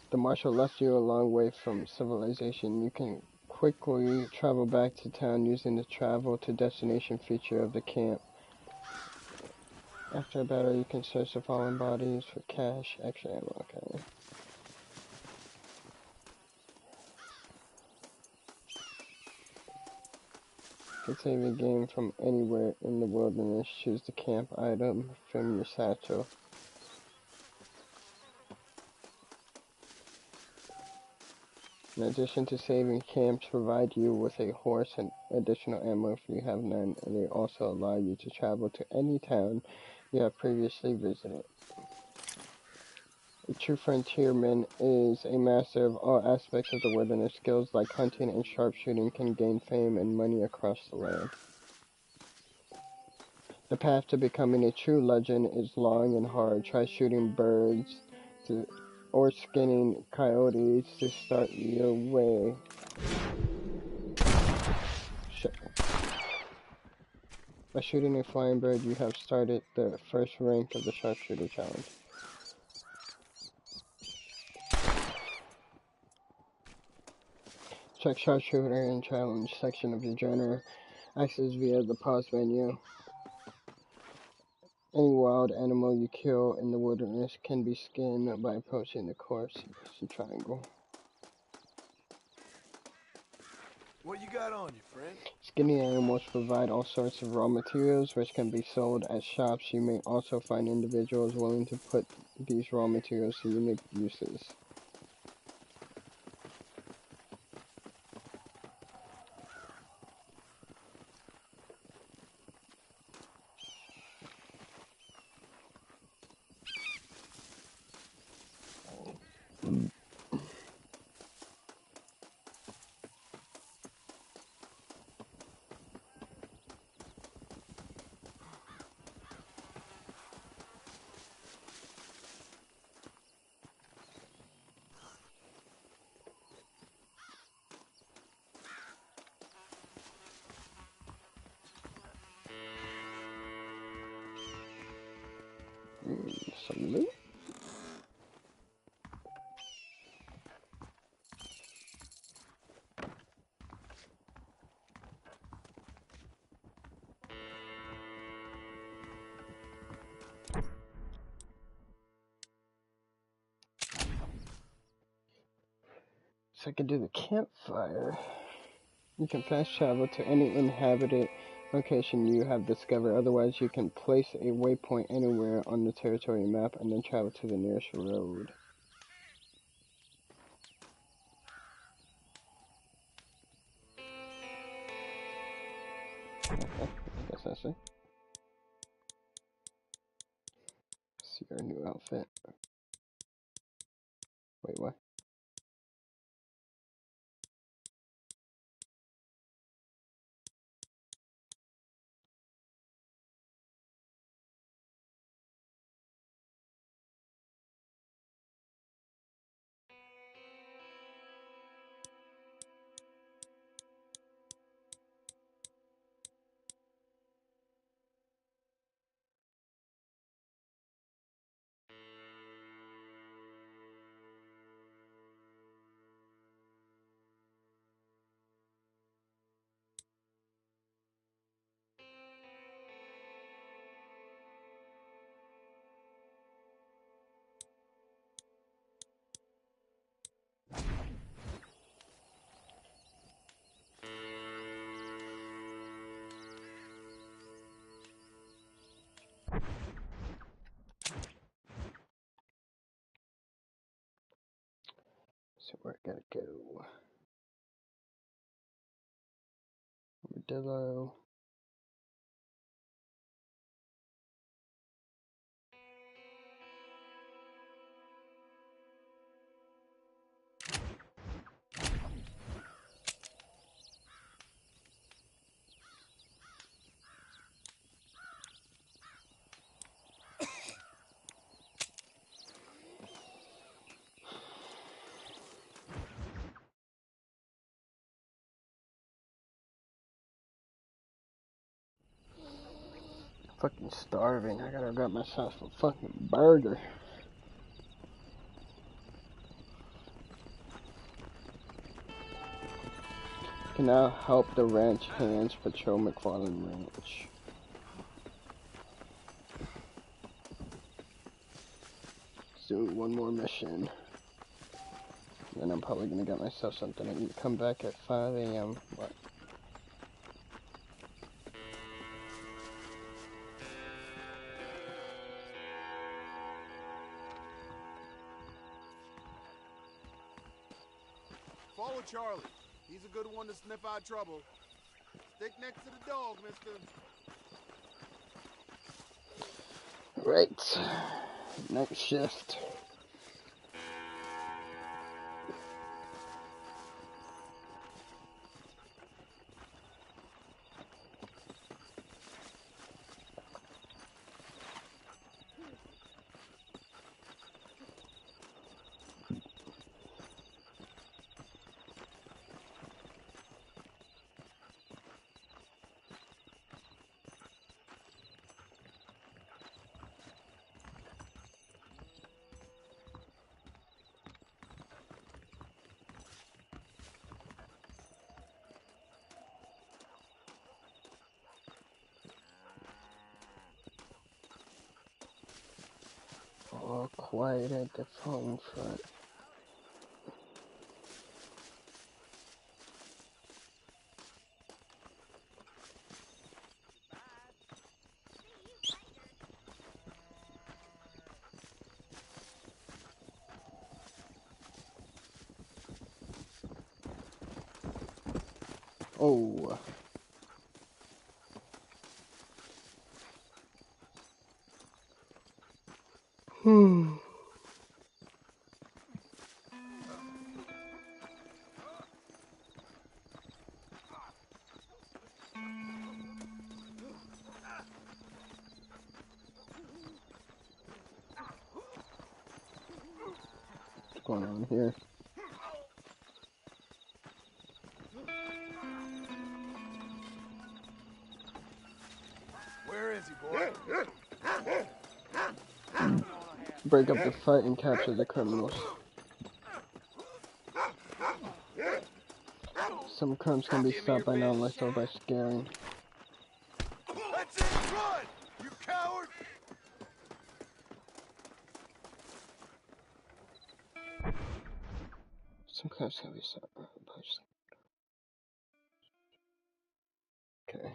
The marshal left you a long way from civilization. You can quickly travel back to town using the travel to destination feature of the camp. After a battle, you can search the fallen bodies for cash, extra ammo. Okay. You can save your game from anywhere in the wilderness. Choose the camp item from your satchel. In addition to saving, camps provide you with a horse and additional ammo if you have none, and they also allow you to travel to any town you have previously visited. A true frontierman is a master of all aspects of the wilderness. Skills like hunting and sharpshooting can gain fame and money across the land. The path to becoming a true legend is long and hard. Try shooting birds or skinning coyotes to start your way. Shit. By shooting a flying bird, you have started the first rank of the sharpshooter challenge. Check sharpshooter and challenge section of your journal. Access via the pause menu. Any wild animal you kill in the wilderness can be skinned by approaching the course. It's a triangle. What you got on you, friend? Skinning animals provide all sorts of raw materials which can be sold at shops. You may also find individuals willing to put these raw materials to unique uses. Some loot. So I can do the campfire. You can fast travel to any inhabited location you have discovered. Otherwise, you can place a waypoint anywhere on the territory map and then travel to the nearest road. Okay, I guess that's it. See your new outfit. Wait, what? So where I gotta go? Armadillo. Fucking starving. I gotta get myself a fucking burger. Can now help the ranch hands patrol McFarland Ranch. Let's do one more mission. Then I'm probably gonna get myself something and come back at 5 a.m. What? Follow Charlie. He's a good one to sniff out trouble. Stick next to the dog, mister. Right. Night shift. All quiet at the phone front. Oh. Hmm. What's going on here? Where is he, boy? break up the fight and capture the criminals. Some crimes can be stopped by non-lethal by scaring. That's it, run! You coward! Some crimes can be stopped by okay.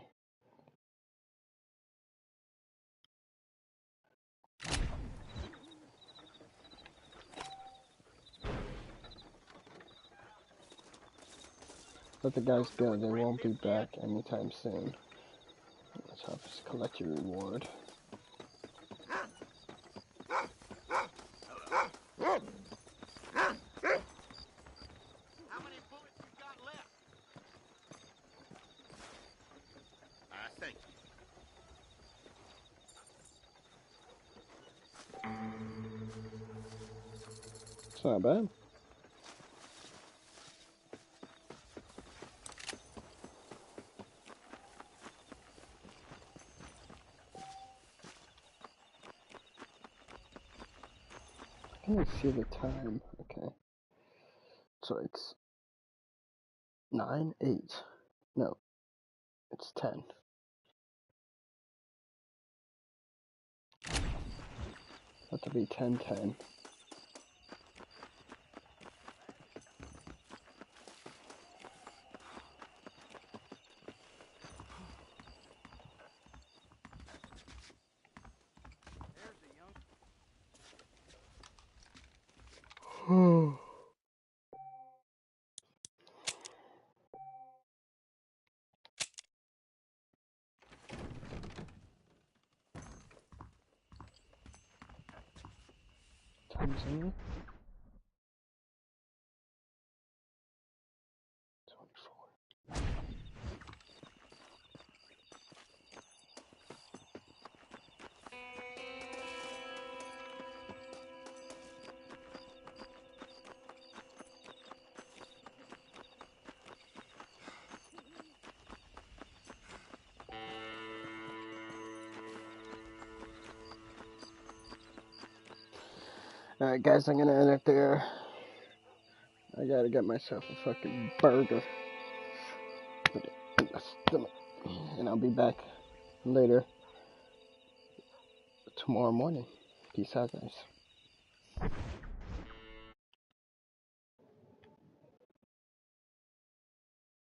Let the guys go, they won't be back anytime soon. Let's help us collect your reward. How many bullets you got left? Thank you. It's not bad. I can't see the time. Okay. So it's 9:08. No, it's 10. Have to be 10:10. Time's in. 24. Alright guys, I'm gonna end it there. I gotta get myself a fucking burger. And I'll be back later tomorrow morning. Peace out guys.